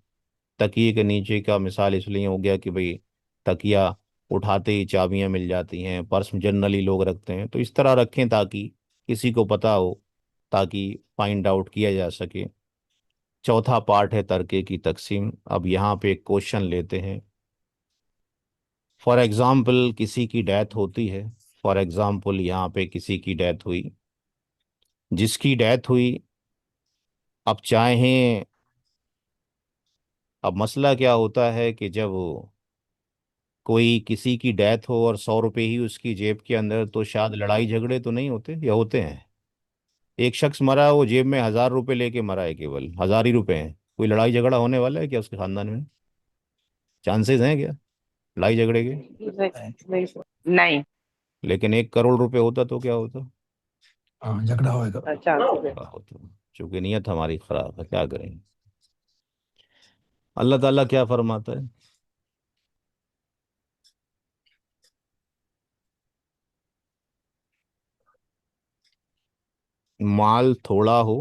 तकिए के नीचे का मिसाल इसलिए हो गया कि भाई तकिया उठाते ही चाबियां मिल जाती हैं, पर्स जनरली लोग रखते हैं, तो इस तरह रखें ताकि किसी को पता हो, ताकि फाइंड आउट किया जा सके। चौथा पार्ट है तरके की तकसीम। अब यहाँ पे एक क्वेश्चन लेते हैं। फॉर एग्जाम्पल किसी की डेथ होती है, फॉर एग्जाम्पल यहाँ पे किसी की डेथ हुई, जिसकी डेथ हुई, अब चाहें, अब मसला क्या होता है कि जब कोई किसी की डेथ हो और 100 रुपए ही उसकी जेब के अंदर, तो शायद लड़ाई झगड़े तो नहीं होते, या होते हैं? एक शख्स मरा है, वो जेब में 1,000 रुपए लेके मरा है, केवल 1,000 ही रुपए हैं, कोई लड़ाई झगड़ा होने वाला है क्या उसके खानदान में? चांसेस हैं क्या लड़ाई झगड़े के? नहीं, नहीं सर। नहीं। लेकिन 1 करोड़ रुपए होता तो क्या होता? हाँ, झगड़ा होएगा। चांसेस है। क्या होता? चूंकि नीयत हमारी खराब है, क्या करें। अल्लाह ताला क्या फरमाता है? माल थोड़ा हो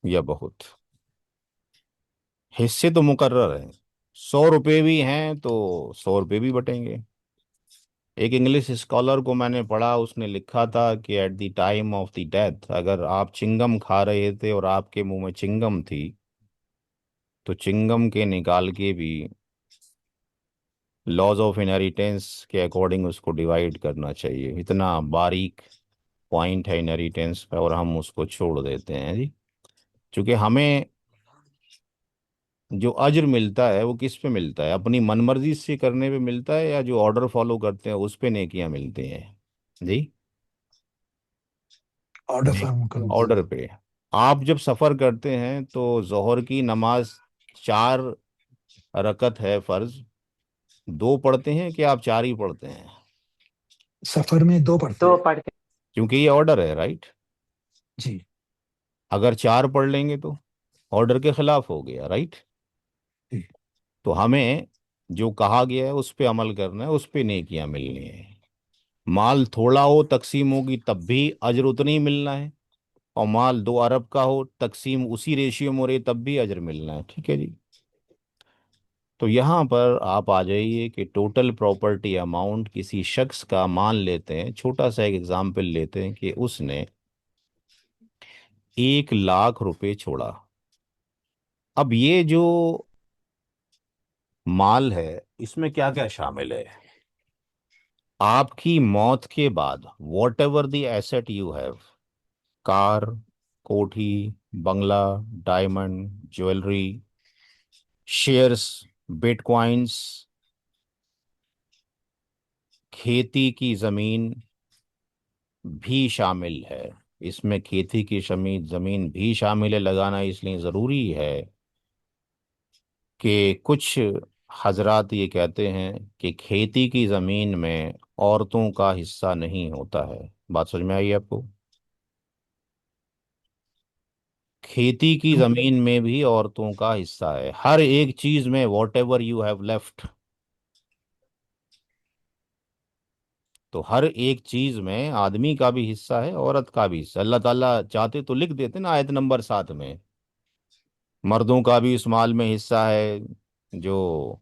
या बहुत, हिस्से तो मुकर्रर हैं। 100 रुपए भी हैं तो 100 रुपए भी बटेंगे। एक इंग्लिश स्कॉलर को मैंने पढ़ा, उसने लिखा था कि at the time of the death, अगर आप चिंगम खा रहे थे और आपके मुंह में चिंगम थी, तो चिंगम के निकाल के भी लॉज ऑफ इनहेरिटेंस के अकॉर्डिंग उसको डिवाइड करना चाहिए। इतना बारीक पॉइंट है इनहेरिटेंस का, और हम उसको छोड़ देते हैं जी। क्योंकि हमें जो अज्र मिलता है वो किस पे मिलता है? अपनी मनमर्जी से करने पे मिलता है, या जो ऑर्डर फॉलो करते हैं उस पे नेकियां मिलती हैं जी? ऑर्डर जी, फॉर्म कर। ऑर्डर पे। आप जब सफ़र करते हैं तो जोहर की नमाज 4 रकत है फर्ज, 2 पढ़ते हैं कि आप 4 ही पढ़ते हैं? सफर में दो पढ़ते दो हैं। पढ़ के। क्योंकि ये ऑर्डर है, राइट। जी। अगर 4 पढ़ लेंगे तो ऑर्डर के खिलाफ हो गया, राइट। जी। तो हमें जो कहा गया है उस पे अमल करना है, उस पे नेकियां मिलनी है। माल थोड़ा हो, तकसीम होगी तब भी अजर उतना ही मिलना है। और माल 2 अरब का हो, तकसीम उसी रेशियो में हो रही, तब भी अजर मिलना है। ठीक है जी। तो यहाँ पर आप आ जाइए कि टोटल प्रॉपर्टी अमाउंट किसी शख्स का, मान लेते हैं छोटा सा एक एग्जाम्पल लेते हैं कि उसने 1 लाख रुपए छोड़ा। अब ये जो माल है इसमें क्या क्या शामिल है? आपकी मौत के बाद what ever the asset you have, car, कोठी, बंगला, डायमंड, ज्वेलरी, शेयर्स, बिटकॉइंस, खेती की जमीन भी शामिल है। इसमें खेती की जमीन भी शामिल है। लगाना इसलिए ज़रूरी है कि कुछ हजरात ये कहते हैं कि खेती की ज़मीन में औरतों का हिस्सा नहीं होता है। बात समझ में आई आपको? खेती की क्यों? ज़मीन में भी औरतों का हिस्सा है, हर एक चीज़ में, what ever you have left. तो हर एक चीज़ में आदमी का भी हिस्सा है, औरत का भी हिस्सा। अल्लाह ताला चाहते तो लिख देते ना आयत नंबर 7 में, मर्दों का भी उस माल में हिस्सा है जो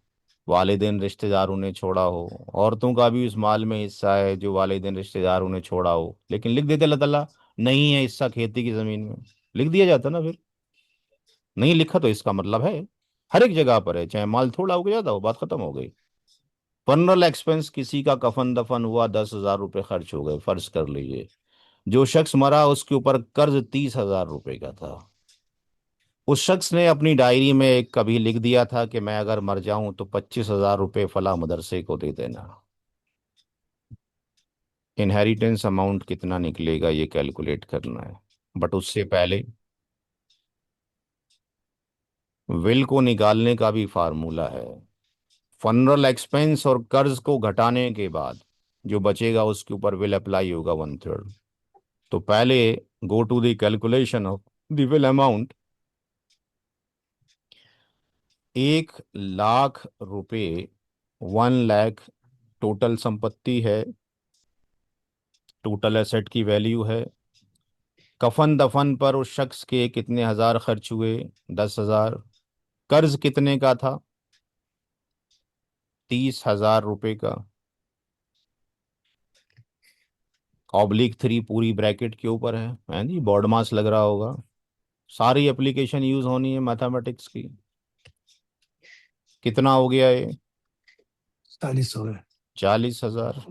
वालिदैन रिश्तेदारों ने छोड़ा हो, औरतों का भी उस माल में हिस्सा है जो वालिदैन रिश्तेदारों ने छोड़ा हो। लेकिन लिख देते अल्लाह ताला नहीं है हिस्सा खेती की जमीन में, लिख दिया जाता ना फिर। नहीं लिखा तो इसका मतलब है हर एक जगह पर है, चाहे माल थोड़ा हो, ज्यादा हो, बात खत्म हो गई। फनरल एक्सपेंस, किसी का कफन दफन हुआ, 10,000 रुपये खर्च हो गए, फर्ज कर लीजिए। जो शख्स मरा उसके ऊपर कर्ज 30,000 रुपये का था। उस शख्स ने अपनी डायरी में कभी लिख दिया था कि मैं अगर मर जाऊं तो 25,000 रुपये फला मदरसे को दे देना। इनहेरिटेंस अमाउंट कितना निकलेगा ये कैलकुलेट करना है। बट उससे पहले विल को निकालने का भी फार्मूला है। फनरल एक्सपेंस और कर्ज को घटाने के बाद जो बचेगा उसके ऊपर विल अप्लाई होगा 1/3। तो पहले go to the calculation of the will amount. 1 lakh रुपए, 1 लाख टोटल संपत्ति है, टोटल एसेट की वैल्यू है। कफन दफन पर उस शख्स के कितने हजार खर्च हुए? 10,000। कर्ज कितने का था? 30,000 रुपए का। /3 पूरी ब्रैकेट के ऊपर है जी, बॉड मास लग रहा होगा। सारी एप्लीकेशन यूज होनी है मैथमेटिक्स की। कितना हो गया ये? 40 हो गए। 40,000।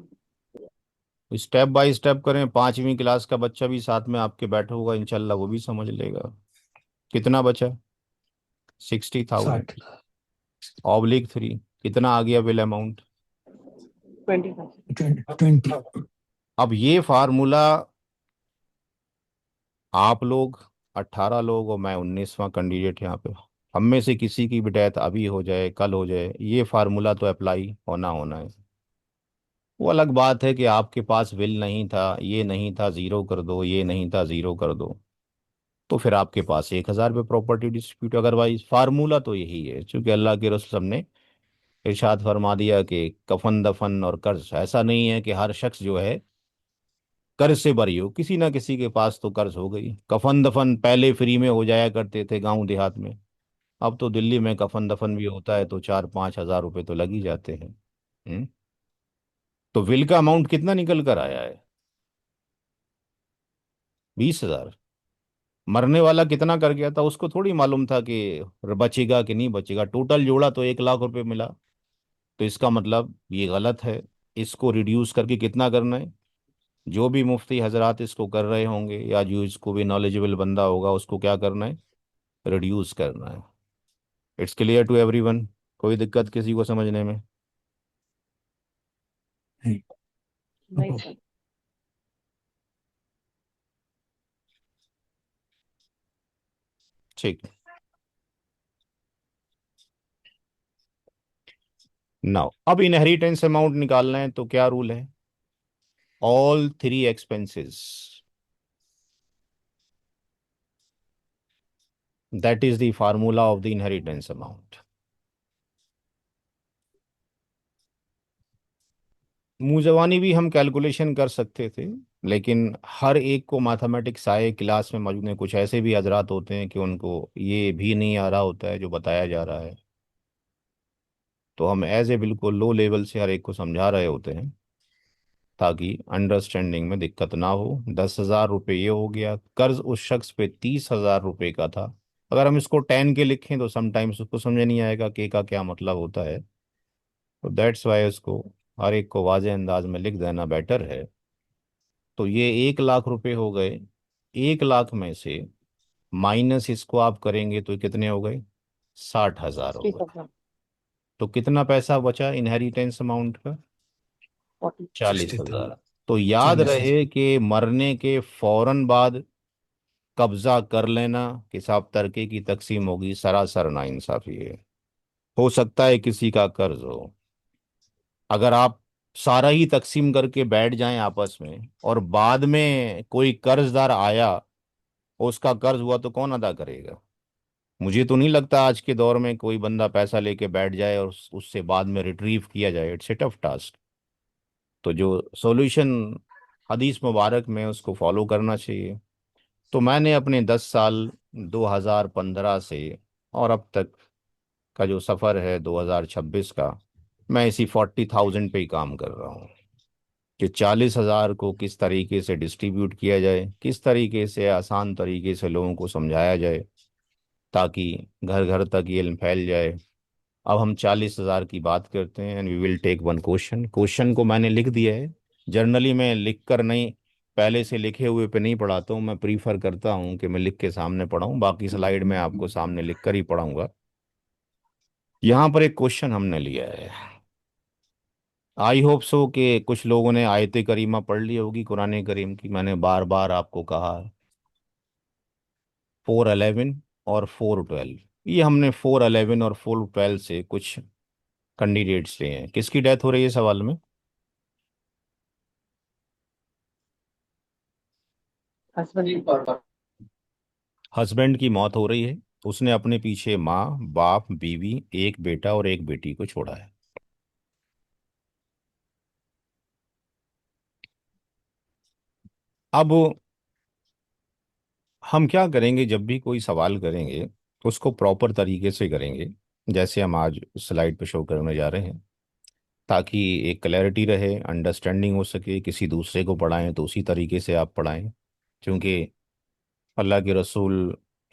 स्टेप बाय स्टेप करें, 5वीं क्लास का बच्चा भी साथ में आपके बैठा होगा, इंशाल्लाह वो भी समझ लेगा। कितना बचा? 60,000। 60। /3 कितना आ गया बिल अमाउंट? 25। 20। अब ये फार्मूला आप लोग 18 लोग और मैं 19वां कैंडिडेट यहाँ पे, हम में से किसी की भी डेथ अभी हो जाए, कल हो जाए, ये फार्मूला तो अप्लाई होना होना है। वो अलग बात है कि आपके पास विल नहीं था, ये नहीं था, जीरो कर दो, ये नहीं था, जीरो कर दो, तो फिर आपके पास 1,000 पे प्रॉपर्टी डिस्प्यूट। अदरवाइज फार्मूला तो यही है, क्योंकि अल्लाह के रसूल हमने इरशाद फरमा दिया कि कफन दफन और कर्ज, ऐसा नहीं है कि हर शख्स जो है कर्ज से बरी हो, किसी ना किसी के पास तो कर्ज हो गई। कफन दफन पहले फ्री में हो जाया करते थे गांव देहात में, अब तो दिल्ली में कफन दफन भी होता है तो 4-5 हज़ार रुपए तो लग ही जाते हैं। हम्म? तो विल का अमाउंट कितना निकल कर आया है? 20,000। मरने वाला कितना कर गया था उसको थोड़ी मालूम था कि बचेगा कि नहीं बचेगा। टोटल जोड़ा तो 1 लाख रुपए मिला। तो इसका मतलब ये गलत है। इसको रिड्यूस करके कितना करना है? जो भी मुफ्ती हजरात इसको कर रहे होंगे या जो इसको भी नॉलेजेबल बंदा होगा उसको क्या करना है? रिड्यूस करना है। It's clear to everyone? कोई दिक्कत किसी को समझने में? नहीं। नहीं अब सर। ठीक। नाउ अब इनहेरिटेंस अमाउंट निकालना है तो क्या रूल है? All 3 expenses, that is the formula of the inheritance amount. मुंह जबानी भी हम कैलकुलेशन कर सकते थे, लेकिन हर एक को मैथमेटिक्स आए, क्लास में मौजूद हैं, कुछ ऐसे भी हजरात होते हैं कि उनको ये भी नहीं आ रहा होता है जो बताया जा रहा है। तो हम एज ए बिल्कुल लो लेवल से हर एक को समझा रहे होते हैं ताकि अंडरस्टैंडिंग में दिक्कत ना हो। 10,000 रुपये ये हो गया। कर्ज उस शख्स पे 30,000 रुपये का था। अगर हम इसको 10 के लिखें तो समटाइम्स उसको समझ नहीं आएगा के का क्या मतलब होता है। तो दैट्स वाई उसको हर एक को वाजे अंदाज में लिख देना बेटर है। तो ये 1 लाख रुपए हो गए। 1 लाख में से माइनस इसको आप करेंगे तो कितने हो गए? 60,000 हो गए। 60,000, तो कितना पैसा बचा इनहेरिटेंस अमाउंट का? 40, 40,000। तो याद 40,000। रहे कि मरने के फौरन बाद कब्जा कर लेना, हिसाब तरके की तकसीम होगी, सरासर नाइंसाफी है। हो सकता है किसी का कर्ज हो, अगर आप सारा ही तकसीम करके बैठ जाएं आपस में और बाद में कोई कर्जदार आया, उसका कर्ज हुआ तो कौन अदा करेगा? मुझे तो नहीं लगता आज के दौर में कोई बंदा पैसा लेके बैठ जाए और उससे बाद में रिट्रीव किया जाए। It's a tough task. तो जो सॉल्यूशन हदीस मुबारक में उसको फॉलो करना चाहिए। तो मैंने अपने 10 साल 2015 से और अब तक का जो सफ़र है 2026 का, मैं इसी 40,000 पे ही काम कर रहा हूँ कि 40,000 को किस तरीके से डिस्ट्रीब्यूट किया जाए, किस तरीके से आसान तरीके से लोगों को समझाया जाए ताकि घर घर तक ये इल्म फैल जाए। अब हम 40,000 की बात करते हैं and we will take one question. Question को मैंने लिख दिया है। जनरली मैं लिख कर नहीं, पहले से लिखे हुए पे नहीं पढ़ाता हूँ। मैं प्रीफर करता हूँ कि मैं लिख के सामने पढ़ाऊँ। बाकी स्लाइड में आपको सामने लिख कर ही पढ़ाऊँगा। यहाँ पर एक क्वेश्चन हमने लिया है। आई होप सो कि कुछ लोगों ने आयत करीमा पढ़ ली होगी कुरान करीम की। मैंने बार बार आपको कहा 4:11 और 4:12। ये हमने 4:11 और 4:12 से कुछ कैंडिडेट्स लिए हैं। किसकी डेथ हो रही है सवाल में? हस्बैंड, हस्बैंड की मौत हो रही है। उसने अपने पीछे माँ, बाप, बीवी, एक बेटा और एक बेटी को छोड़ा है। अब हम क्या करेंगे, जब भी कोई सवाल करेंगे उसको प्रॉपर तरीके से करेंगे जैसे हम आज स्लाइड पे शो करने जा रहे हैं, ताकि एक क्लैरिटी रहे, अंडरस्टैंडिंग हो सके। किसी दूसरे को पढ़ाएं तो उसी तरीके से आप पढ़ाएं, क्योंकि अल्लाह के रसूल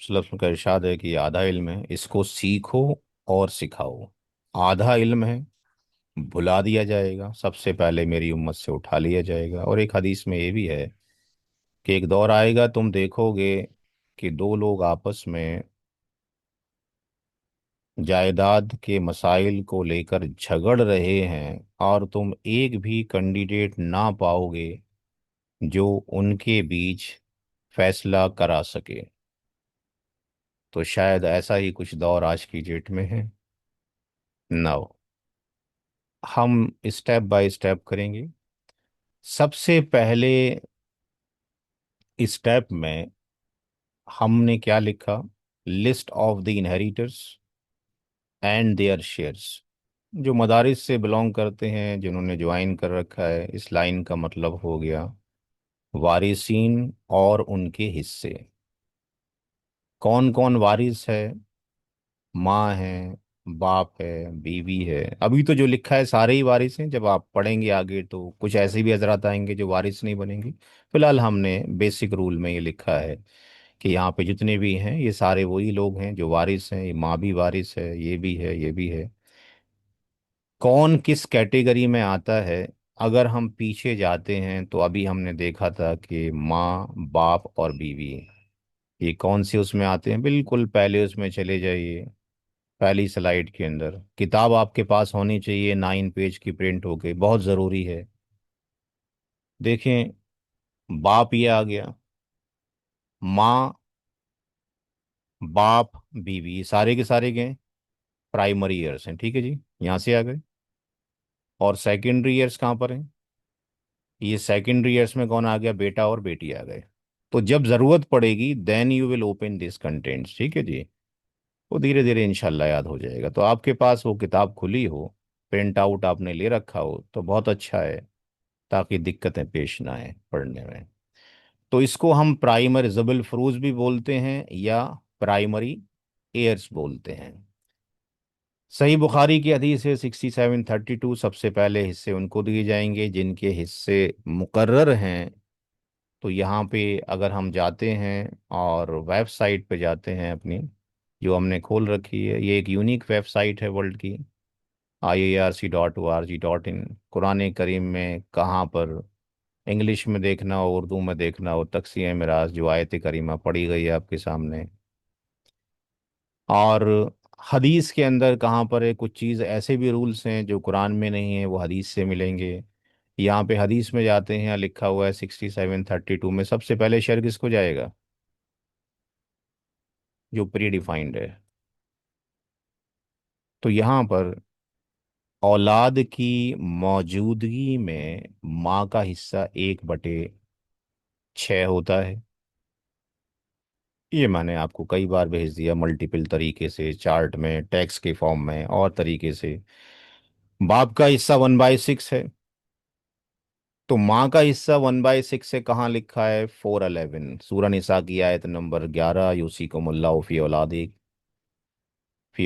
सल्लल्लाहु अलैहि वसल्लम का इरशाद है कि आधा इल्म है, इसको सीखो और सिखाओ। आधा इल्म है, भुला दिया जाएगा, सबसे पहले मेरी उम्मत से उठा लिया जाएगा। और एक हदीस में ये भी है कि एक दौर आएगा तुम देखोगे कि दो लोग आपस में जायदाद के मसाइल को लेकर झगड़ रहे हैं और तुम एक भी कैंडिडेट ना पाओगे जो उनके बीच फैसला करा सके। तो शायद ऐसा ही कुछ दौर आज की डेट में है। नाउ हम स्टेप बाय स्टेप करेंगे। सबसे पहले स्टेप में हमने क्या लिखा? List of the inheritors and there shares. जो मदारिस से बिलोंग करते हैं, जिन्होंने ज्वाइन कर रखा है, इस लाइन का मतलब हो गया वारिसीन और उनके हिस्से। कौन कौन वारिस है? माँ है, बाप है, बीवी है। अभी तो जो लिखा है सारे ही वारिस हैं। जब आप पढ़ेंगे आगे तो कुछ ऐसे भी हजरात आएंगे जो वारिस नहीं बनेंगे। फिलहाल हमने बेसिक रूल में ये लिखा है कि यहाँ पे जितने भी हैं ये सारे वही लोग हैं जो वारिस हैं। ये माँ भी वारिस है, ये भी है, ये भी है। कौन किस कैटेगरी में आता है? अगर हम पीछे जाते हैं तो अभी हमने देखा था कि माँ, बाप और बीवी, ये कौन से उसमें आते हैं? बिल्कुल पहले उसमें चले जाइए। पहली स्लाइड के अंदर किताब आपके पास होनी चाहिए, 9 पेज की प्रिंट हो गई, बहुत ज़रूरी है। देखें, बाप ये आ गया, माँ, बाप, बीवी, ये सारे के सारे गए प्राइमरी ईयर्स हैं। ठीक है जी, यहाँ से आ गए। और सेकेंडरी ईयर्स कहाँ पर हैं? ये सेकेंडरी ईयर्स में कौन आ गया? बेटा और बेटी आ गए। तो जब ज़रूरत पड़ेगी then you will open this contents. ठीक है जी, वो धीरे धीरे इंशाल्लाह याद हो जाएगा। तो आपके पास वो किताब खुली हो, प्रिंट आउट आपने ले रखा हो तो बहुत अच्छा है। ताकि दिक्कतें पेश ना आए पढ़ने में। तो इसको हम प्राइमरी जबल फरूज भी बोलते हैं या प्राइमरी एयर्स बोलते हैं। सही बुखारी की हदीस है 6732, सबसे पहले हिस्से उनको दिए जाएंगे जिनके हिस्से मुकर्रर हैं। तो यहाँ पे अगर हम जाते हैं और वेबसाइट पे जाते हैं अपनी, जो हमने खोल रखी है, ये एक यूनिक वेबसाइट है वर्ल्ड की, IARC.org.in। कुरान करीम में कहाँ पर इंग्लिश में देखना हो, उर्दू में देखना हो, तक़सीम मिराज जो आयत करीमा पढ़ी गई है आपके सामने, और हदीस के अंदर कहाँ पर है, कुछ चीज़ ऐसे भी रूल्स हैं जो कुरान में नहीं है, वो हदीस से मिलेंगे। यहाँ पे हदीस में जाते हैं, यहाँ लिखा हुआ है 6732 में सबसे पहले शेर किसको जाएगा, जो प्री डिफाइंड है। तो यहाँ पर औलाद की मौजूदगी में माँ का हिस्सा 1/6 होता है। ये मैंने आपको कई बार भेज दिया मल्टीपल तरीके से, चार्ट में, टेक्स्ट के फॉर्म में और तरीके से। बाप का हिस्सा 1/6 है। तो माँ का हिस्सा 1/6 से कहाँ लिखा है, 411 सूरह निसा की आयत नंबर 11, यूसीकुमुल्लाहु फी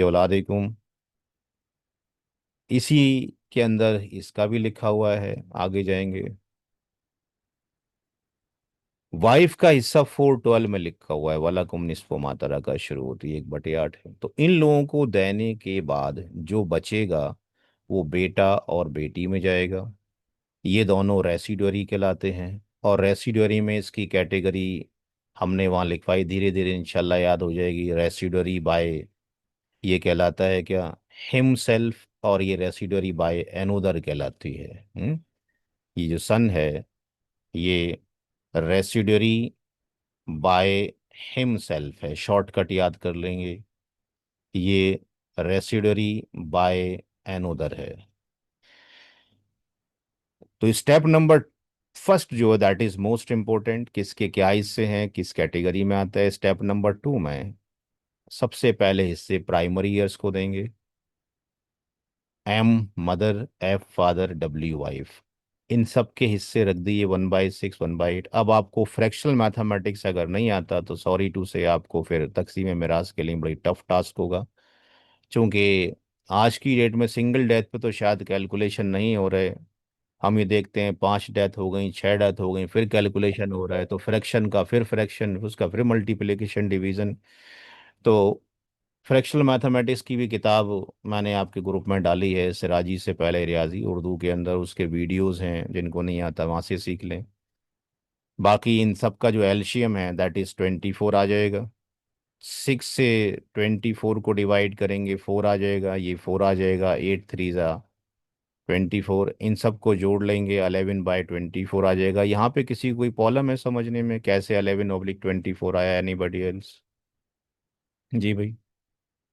औलादिकुम। इसी के अंदर इसका भी लिखा हुआ है, आगे जाएंगे। वाइफ का हिस्सा 412 में लिखा हुआ है, वलकुम निस्फु मा तरका, शुरू होती है 1/8 है। तो इन लोगों को देने के बाद जो बचेगा वो बेटा और बेटी में जाएगा। ये दोनों रेसिडुअरी कहलाते हैं। और रेसिडुअरी में इसकी कैटेगरी हमने वहाँ लिखवाई, धीरे धीरे इंशाल्लाह याद हो जाएगी। रेसिडुअरी बाय ये कहलाता है क्या, हिम सेल्फ, और ये रेसिडुअरी बाय एनोदर कहलाती है। ये जो सन है, ये रेसिडुअरी बाय हिम सेल्फ है, शॉर्टकट याद कर लेंगे। ये रेसिडुअरी बाय एनोदर है। तो स्टेप नंबर फर्स्ट जो है दैट इज मोस्ट इंपॉर्टेंट, किसके क्या हिस्से हैं, किस कैटेगरी में आता है। स्टेप नंबर 2 में सबसे पहले हिस्से प्राइमरी ईयर्स को देंगे, M mother, F father, W wife, इन सब के हिस्से रख दिए 1/6 1/8। अब आपको फ्रैक्शनल मैथमेटिक्स अगर नहीं आता तो सॉरी टू से आपको फिर तकसीम मिराज के लिए बड़ी टफ टास्क होगा, क्योंकि आज की डेट में सिंगल डेथ पे तो शायद कैलकुलेशन नहीं हो रहे। हम ये देखते हैं 5 डेथ हो गई, 6 डेथ हो गई, फिर कैलकुलेशन हो रहा है, तो फ्रैक्शन का फिर फ्रैक्शन, उसका फिर मल्टीप्लिकेशन डिवीजन। तो फ्रैक्शनल मैथमेटिक्स की भी किताब मैंने आपके ग्रुप में डाली है, सिराजी से पहले रियाजी, उर्दू के अंदर उसके वीडियोस हैं, जिनको नहीं आता वहाँ से सीख लें। बाकी इन सब का जो एलसीएम है दैट इज़ 24 आ जाएगा। 6 से 24 को डिवाइड करेंगे, 4 आ जाएगा, ये 4 आ जाएगा, 8 3 जा 24, इन सब को जोड़ लेंगे, 11/24 आ जाएगा। यहाँ पे किसी को कोई प्रॉब्लम है समझने में कैसे 11/24 आया, एनीबडी एल्स? जी भाई,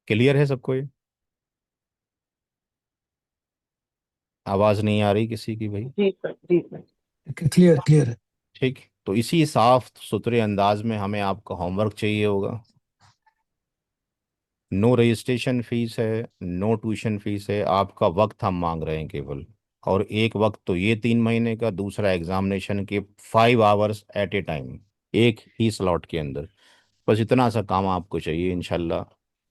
क्लियर है सबको ये? आवाज़ नहीं आ रही किसी की भाई? जी सर, जी सर। क्लियर क्लियर है। ठीक, तो इसी साफ सुथरे अंदाज में हमें आपका होमवर्क चाहिए होगा। नो रजिस्ट्रेशन फीस है, नो ट्यूशन फीस है, आपका वक्त हम मांग रहे हैं केवल। और एक वक्त तो ये 3 महीने का, दूसरा एग्जामिनेशन के 5 आवर्स एट ए टाइम, एक ही स्लॉट के अंदर। बस इतना सा काम आपको चाहिए, इंशाल्लाह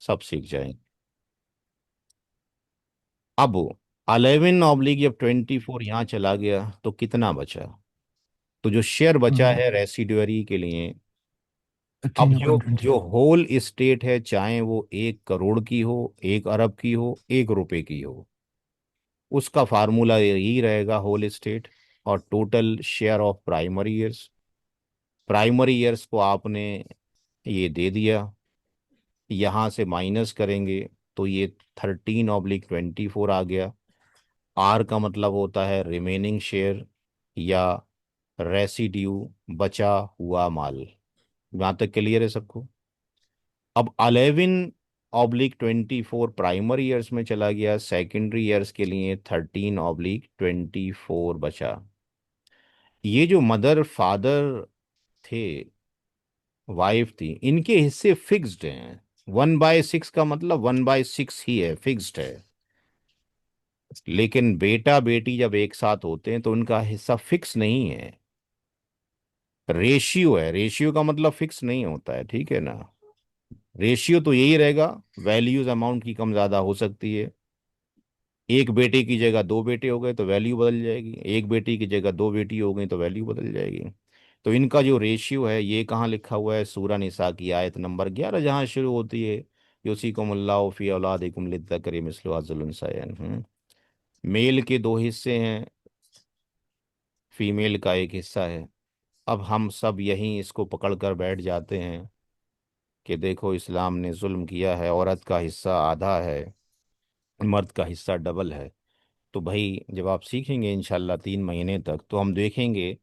सब सीख जाएंगे। अब 11 जब 24 यहाँ चला गया तो कितना बचा? तो जो शेयर बचा है रेसिडुअरी के लिए, अब 13 जो अपॉन 20। जो होल स्टेट है, चाहे वो 1 करोड़ की हो, 1 अरब की हो, 1 रुपए की हो, उसका फार्मूला यही रहेगा, होल स्टेट और total share of primary years. Primary years को आपने ये दे दिया, यहाँ से माइनस करेंगे तो ये 13/24 आ गया। आर का मतलब होता है रिमेनिंग शेयर या रेसिड्यू, बचा हुआ माल। यहाँ तक क्लियर है सबको? अब 11/24 प्राइमरी ईयर्स में चला गया, सेकेंडरी ईयर्स के लिए 13/24 बचा। ये जो मदर फादर थे, वाइफ थी, इनके हिस्से फिक्स्ड हैं। 1/6 का मतलब 1/6 ही है, फिक्स्ड है। लेकिन बेटा बेटी जब एक साथ होते हैं तो उनका हिस्सा फिक्स नहीं है, रेशियो है। रेशियो का मतलब फिक्स नहीं होता है, ठीक है ना। रेशियो तो यही रहेगा, वैल्यूज अमाउंट की कम ज्यादा हो सकती है। एक बेटे की जगह दो बेटे हो गए तो वैल्यू बदल जाएगी, एक बेटी की जगह दो बेटी हो गई तो वैल्यू बदल जाएगी। तो इनका जो रेशियो है ये कहाँ लिखा हुआ है, सूरा निसा की आयत नंबर 11 जहाँ शुरू होती है, यूसिकुमुल्लाहु फी औलादिकुम लिद्दकरि मिस्लु हज़्ज़िल उन्सयैन। मेल के दो हिस्से हैं, फीमेल का एक हिस्सा है। अब हम सब यहीं इसको पकड़ कर बैठ जाते हैं कि देखो इस्लाम ने जुल्म किया है, औरत का हिस्सा आधा है, मर्द का हिस्सा डबल है। तो भाई जब आप सीखेंगे इंशाल्लाह 3 महीने तक, तो हम देखेंगे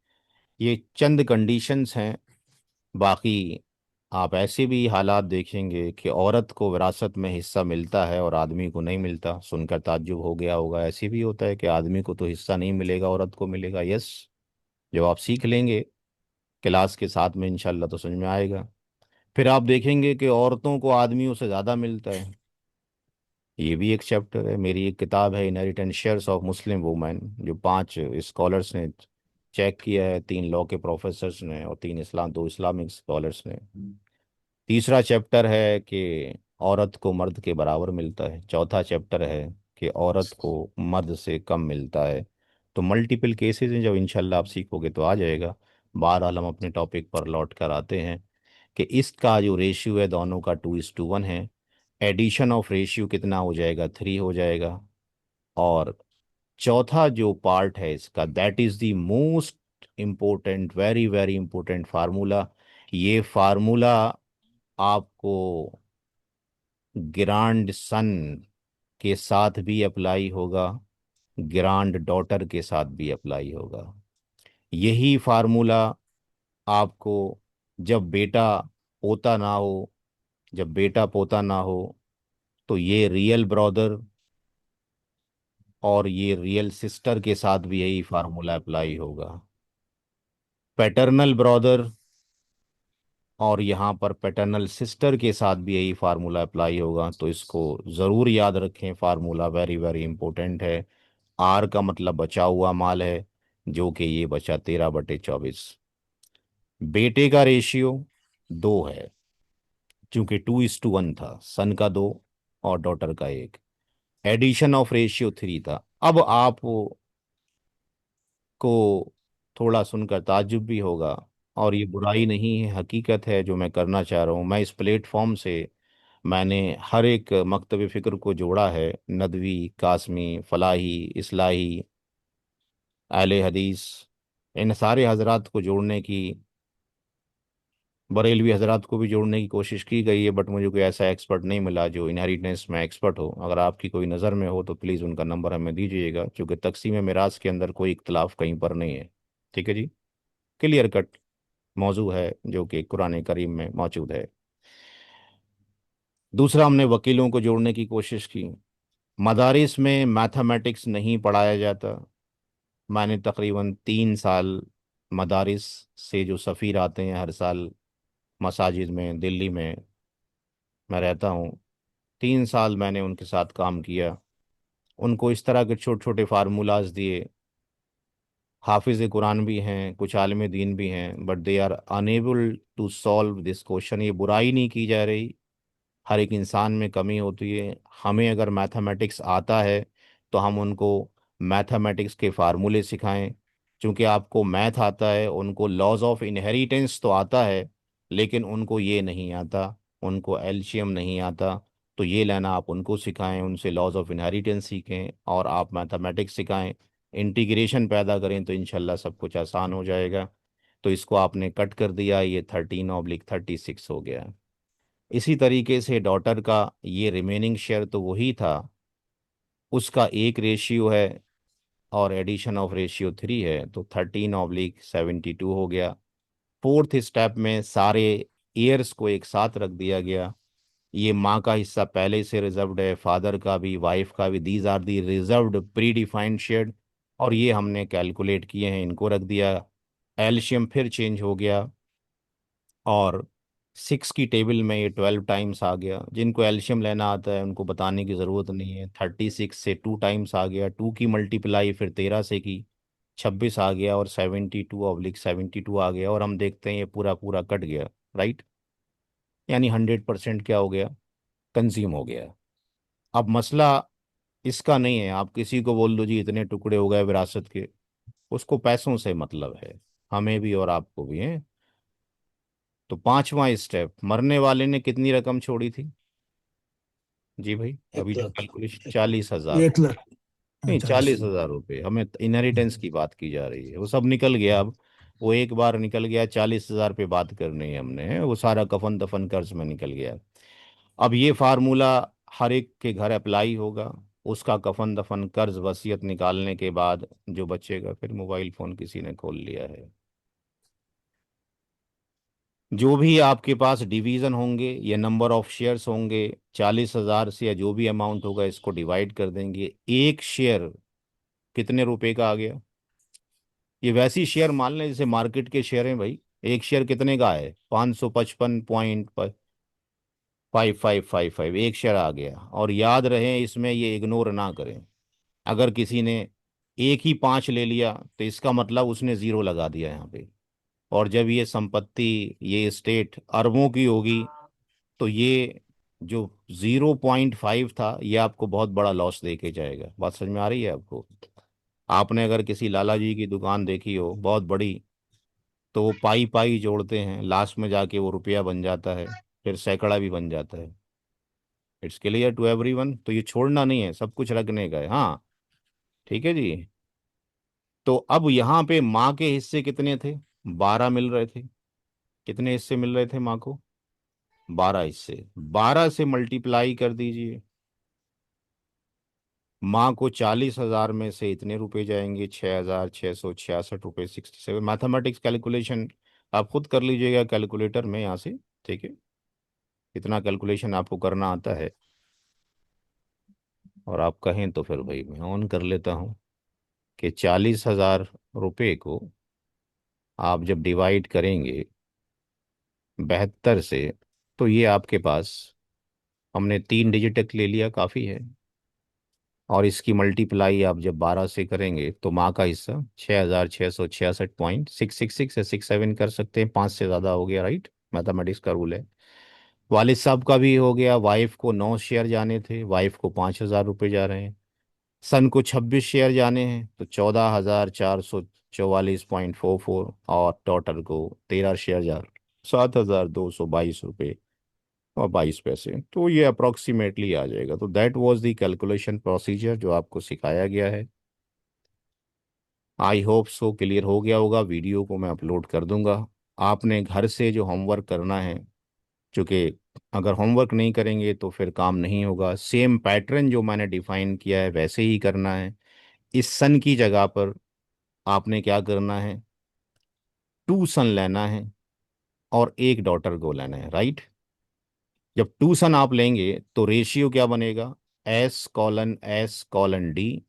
ये चंद कंडीशंस हैं। बाकी आप ऐसे भी हालात देखेंगे कि औरत को विरासत में हिस्सा मिलता है और आदमी को नहीं मिलता। सुनकर ताज्जुब हो गया होगा, ऐसे भी होता है कि आदमी को तो हिस्सा नहीं मिलेगा, औरत को मिलेगा। यस, जब आप सीख लेंगे क्लास के साथ में इंशाल्लाह तो समझ में आएगा। फिर आप देखेंगे कि औरतों को आदमियों से ज़्यादा मिलता है। ये भी एक चैप्टर है, मेरी एक किताब है inheritance shares of Muslim women, जो 5 स्कॉलर्स ने चेक किया है, 3 लॉ के प्रोफेसर्स ने और 2 इस्लामिक स्कॉलर्स ने। तीसरा चैप्टर है कि औरत को मर्द के बराबर मिलता है। चौथा चैप्टर है कि औरत को मर्द से कम मिलता है। तो मल्टीपल केसेस हैं, जब इंशाल्लाह आप सीखोगे तो आ जाएगा। बहरहाल हम अपने टॉपिक पर लौट कर आते हैं कि इसका जो रेशियो है दोनों का 2:1 है। एडिशन ऑफ रेशियो कितना हो जाएगा, 3 हो जाएगा। और चौथा जो पार्ट है इसका, that is the most important, very very important formula. ये फार्मूला आपको ग्रांड सन के साथ भी अप्लाई होगा, ग्रांड डॉटर के साथ भी अप्लाई होगा। यही फार्मूला आपको जब बेटा पोता ना हो, जब बेटा पोता ना हो, तो ये रियल ब्रदर और ये रियल सिस्टर के साथ भी यही फार्मूला अप्लाई होगा। पैटर्नल ब्रदर और यहाँ पर पैटर्नल सिस्टर के साथ भी यही फार्मूला अप्लाई होगा। तो इसको ज़रूर याद रखें, फार्मूला वेरी वेरी इंपॉर्टेंट है। आर का मतलब बचा हुआ माल है, जो कि ये बचा 13/24। बेटे का रेशियो 2 है, क्योंकि 2:1 था, सन का 2 और डॉटर का 1। एडिशन ऑफ रेशियो 3 था। अब आपको थोड़ा सुनकर ताज्जुब भी होगा, और ये बुराई नहीं है, हकीकत है जो मैं करना चाह रहा हूँ। मैं इस प्लेटफॉर्म से मैंने हर एक मकतब फ़िक्र को जोड़ा है, नदवी, कासमी, फलाही, इस्लाही, अहले हदीस, इन सारे हजरात को जोड़ने की, बरेलवी हजरात को भी जोड़ने की कोशिश की गई है, बट मुझे कोई ऐसा एक्सपर्ट नहीं मिला जो इनहेरिटेंस में एक्सपर्ट हो। अगर आपकी कोई नज़र में हो तो प्लीज़ उनका नंबर हमें दीजिएगा, क्योंकि तकसीम मिरास के अंदर कोई इख्तलाफ कहीं पर नहीं है। ठीक है जी, क्लियर कट मौजू है जो कि कुरान करीम में मौजूद है। दूसरा, हमने वकीलों को जोड़ने की कोशिश की। मदारिस में मैथमेटिक्स नहीं पढ़ाया जाता। मैंने तकरीबन 3 साल मदारिस से जो सफ़ीर आते हैं हर साल मसाजिद में, दिल्ली में मैं रहता हूँ, 3 साल मैंने उनके साथ काम किया। उनको इस तरह के छोटे छोटे फार्मूलाज दिए। हाफिज़ कुरान भी हैं, कुछ आलिम दीन भी हैं, but they are unable to solve this question. ये बुराई नहीं की जा रही, हर एक इंसान में कमी होती है। हमें अगर मैथमेटिक्स आता है तो हम उनको मैथमेटिक्स के फार्मूले सिखाएं। क्योंकि आपको मैथ आता है, उनको लॉज ऑफ इनहेरिटेंस तो आता है, लेकिन उनको ये नहीं आता, उनको एलसीएम नहीं आता। तो ये लेना आप उनको सिखाएं, उनसे लॉज ऑफ इनहेरिटेंस सीखें और आप मैथमेटिक्स सिखाएं। इंटीग्रेशन पैदा करें तो इंशाल्लाह सब कुछ आसान हो जाएगा। तो इसको आपने कट कर दिया, ये 13/36 हो गया। इसी तरीके से डॉटर का ये रिमेनिंग शेयर तो वही था, उसका एक रेशियो है और एडिशन ऑफ रेशियो 3 है, तो 13/72 हो गया। फोर्थ स्टेप में सारे ईयर्स को एक साथ रख दिया गया। ये माँ का हिस्सा पहले से रिजर्व्ड है, फादर का भी, वाइफ का भी, these are the reserved predefined share. और ये हमने कैलकुलेट किए हैं, इनको रख दिया। एलशियम फिर चेंज हो गया और 6 की टेबल में ये 12 टाइम्स आ गया। जिनको एल्शियम लेना आता है उनको बताने की ज़रूरत नहीं है। 36 से 2 टाइम्स आ गया, 2 की मल्टीप्लाई फिर 13 से की 26 आ गया, और 72/72 आ गया, और हम देखते हैं ये पूरा पूरा कट गया। राइट, यानी 100% क्या हो गया, कंज्यूम हो गया। अब मसला इसका नहीं है, आप किसी को बोल दो जी इतने टुकड़े हो गए विरासत के, उसको पैसों से मतलब है, हमें भी और आपको भी है। तो पांचवा स्टेप, मरने वाले ने कितनी रकम छोड़ी थी जी भाई, एक अभी जो लाख कैलकुलेशन, 40,000 एक लाख नहीं, 40। 40,000 रुपये। हमें इनहेरिटेंस की बात की जा रही है, वो सब निकल गया अब। वो एक बार निकल गया, 40,000 पे बात करनी है हमने, वो सारा कफन दफन कर्ज में निकल गया। अब ये फार्मूला हर एक के घर अप्लाई होगा। उसका कफन दफन कर्ज वसीयत निकालने के बाद जो बचेगा, फिर मोबाइल फोन किसी ने खोल लिया है, जो भी आपके पास डिवीजन होंगे या नंबर ऑफ शेयर्स होंगे, 40,000 से या जो भी अमाउंट होगा इसको डिवाइड कर देंगे। एक शेयर कितने रुपए का आ गया, ये वैसी शेयर मान लें जैसे मार्केट के शेयर हैं भाई। एक शेयर कितने का है, 555.5555, एक शेयर आ गया। और याद रहे इसमें ये इग्नोर ना करें, अगर किसी ने एक ही 5 ले लिया तो इसका मतलब उसने जीरो लगा दिया यहाँ पे। और जब ये संपत्ति, ये स्टेट अरबों की होगी, तो ये जो 0.5 था ये आपको बहुत बड़ा लॉस दे के जाएगा। बात समझ में आ रही है आपको? आपने अगर किसी लाला जी की दुकान देखी हो बहुत बड़ी, तो वो पाई पाई जोड़ते हैं, लास्ट में जाके वो रुपया बन जाता है, फिर सैकड़ा भी बन जाता है। It's clear to everyone? तो ये छोड़ना नहीं है, सब कुछ रखने का है। हाँ, ठीक है जी। तो अब यहाँ पे माँ के हिस्से कितने थे, 12 मिल रहे थे। कितने हिस्से मिल रहे थे माँ को, 12 हिस्से। 12 से मल्टीप्लाई कर दीजिए, माँ को 40,000 में से इतने रुपए जाएंगे, 6,666 रुपये 67। मैथमेटिक्स कैलकुलेशन आप खुद कर लीजिएगा कैलकुलेटर में यहाँ से, ठीक है, इतना कैलकुलेशन आपको करना आता है। और आप कहें तो फिर भाई मैं ऑन कर लेता हूँ कि 40,000 रुपये को आप जब डिवाइड करेंगे 72 से, तो ये आपके पास, हमने 3 डिजिट ले लिया, काफ़ी है। और इसकी मल्टीप्लाई आप जब 12 से करेंगे तो माँ का हिस्सा 6,666.666 या 67 कर सकते हैं, 5 से ज़्यादा हो गया। राइट, मैथमेटिक्स का रूल है। वालिद साहब का भी हो गया, वाइफ को 9 शेयर जाने थे, वाइफ को 5,000 रुपये जा रहे हैं। सन को 26 शेयर जाने हैं तो 14,444.44, और टोटल को 13 शेयर जा रहे, 7,222 रुपये और 22 पैसे। तो ये अप्रोक्सीमेटली आ जाएगा। तो that was the calculation procedure जो आपको सिखाया गया है। आई होप सो क्लियर हो गया होगा। वीडियो को मैं अपलोड कर दूंगा। आपने घर से जो होमवर्क करना है, चूँकि अगर होमवर्क नहीं करेंगे तो फिर काम नहीं होगा, सेम पैटर्न जो मैंने डिफाइन किया है वैसे ही करना है। इस सन की जगह पर आपने क्या करना है, 2 सन लेना है और एक डॉटर को लेना है। राइट, जब 2 सन आप लेंगे तो रेशियो क्या बनेगा, S:S:D,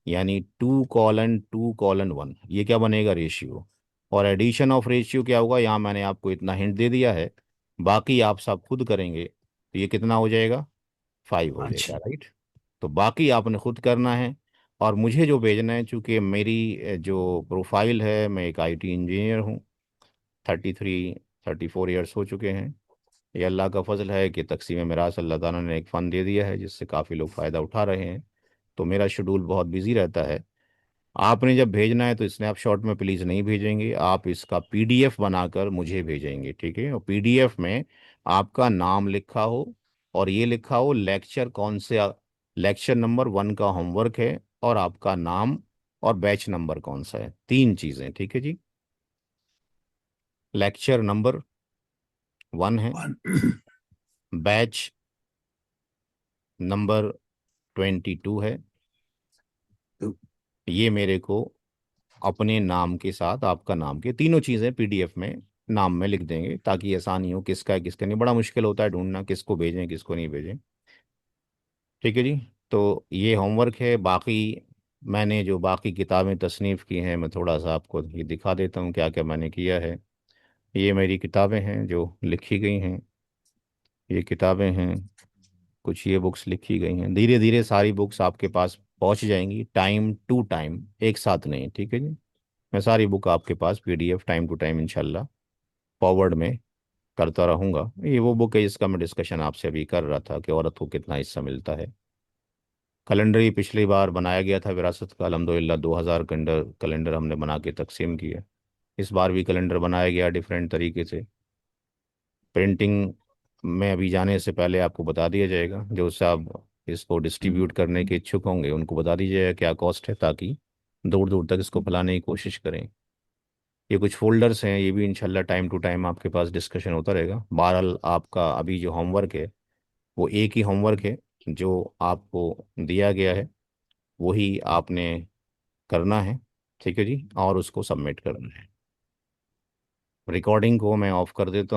यानी 2:2:1, ये क्या बनेगा, रेशियो। और एडिशन ऑफ रेशियो क्या होगा, यहाँ मैंने आपको इतना हिंट दे दिया है, बाकी आप सब खुद करेंगे तो ये कितना हो जाएगा, 5 हो 5। जाएगा। राइट, तो बाकी आपने खुद करना है। और मुझे जो भेजना है, चूंकि मेरी जो प्रोफाइल है, मैं एक आईटी इंजीनियर हूँ, 34 ईयर्स हो चुके हैं। ये अल्लाह का फजल है कि तकसीम मिरास अल्लाह ताला ने एक फ़न दे दिया है जिससे काफ़ी लोग फ़ायदा उठा रहे हैं। तो मेरा शेड्यूल बहुत बिजी रहता है। आपने जब भेजना है तो स्नैपशॉट में प्लीज़ नहीं भेजेंगे, आप इसका पीडीएफ बनाकर मुझे भेजेंगे, ठीक है। और पीडीएफ में आपका नाम लिखा हो, और ये लिखा हो लेक्चर कौन से, लेक्चर नंबर 1 का होमवर्क है, और आपका नाम, और बैच नंबर कौन सा है, 3 चीज़ें, ठीक है जी। लेक्चर नंबर 1 है, बैच नंबर 22 है। ये मेरे को अपने नाम के साथ आपका नाम के तीनों चीज़ें पीडीएफ में नाम में लिख देंगे, ताकि आसानी हो, किसका है किसका नहीं, बड़ा मुश्किल होता है ढूंढना किसको भेजें किसको नहीं भेजें। ठीक है जी। तो ये होमवर्क है। बाकी मैंने जो बाकी किताबें तसनीफ़ की हैं, मैं थोड़ा सा आपको ये दिखा देता हूँ क्या क्या मैंने किया है। ये मेरी किताबें हैं जो लिखी गई हैं, ये किताबें हैं, कुछ ये बुक्स लिखी गई हैं। धीरे धीरे सारी बुक्स आपके पास पहुंच जाएंगी, टाइम टू टाइम, एक साथ नहीं, ठीक है जी। मैं सारी बुक आपके पास पीडीएफ टाइम टू टाइम इंशाल्लाह फॉरवर्ड में करता रहूंगा। ये वो बुक है जिसका मैं डिस्कशन आपसे अभी कर रहा था कि औरत को कितना हिस्सा मिलता है। कैलेंडर ही पिछली बार बनाया गया था विरासत का, अल्हम्दुलिल्लाह 2000 कैलेंडर कैलेंडर हमने बना के तकसीम किया। इस बार भी कैलेंडर बनाया गया डिफरेंट तरीके से। प्रिंटिंग में अभी जाने से पहले आपको बता दिया जाएगा, जो साहब इसको डिस्ट्रीब्यूट करने के इच्छुक होंगे उनको बता दीजिएगा क्या कॉस्ट है, ताकि दूर दूर तक इसको फैलाने की कोशिश करें। ये कुछ फोल्डर्स हैं, ये भी इंशाल्लाह टाइम टू टाइम आपके पास डिस्कशन होता रहेगा। बहरहाल आपका अभी जो होमवर्क है वो एक ही होमवर्क है जो आपको दिया गया है, वही आपने करना है, ठीक है जी, और उसको सबमिट करना है। रिकॉर्डिंग को मैं ऑफ कर देता हूँ।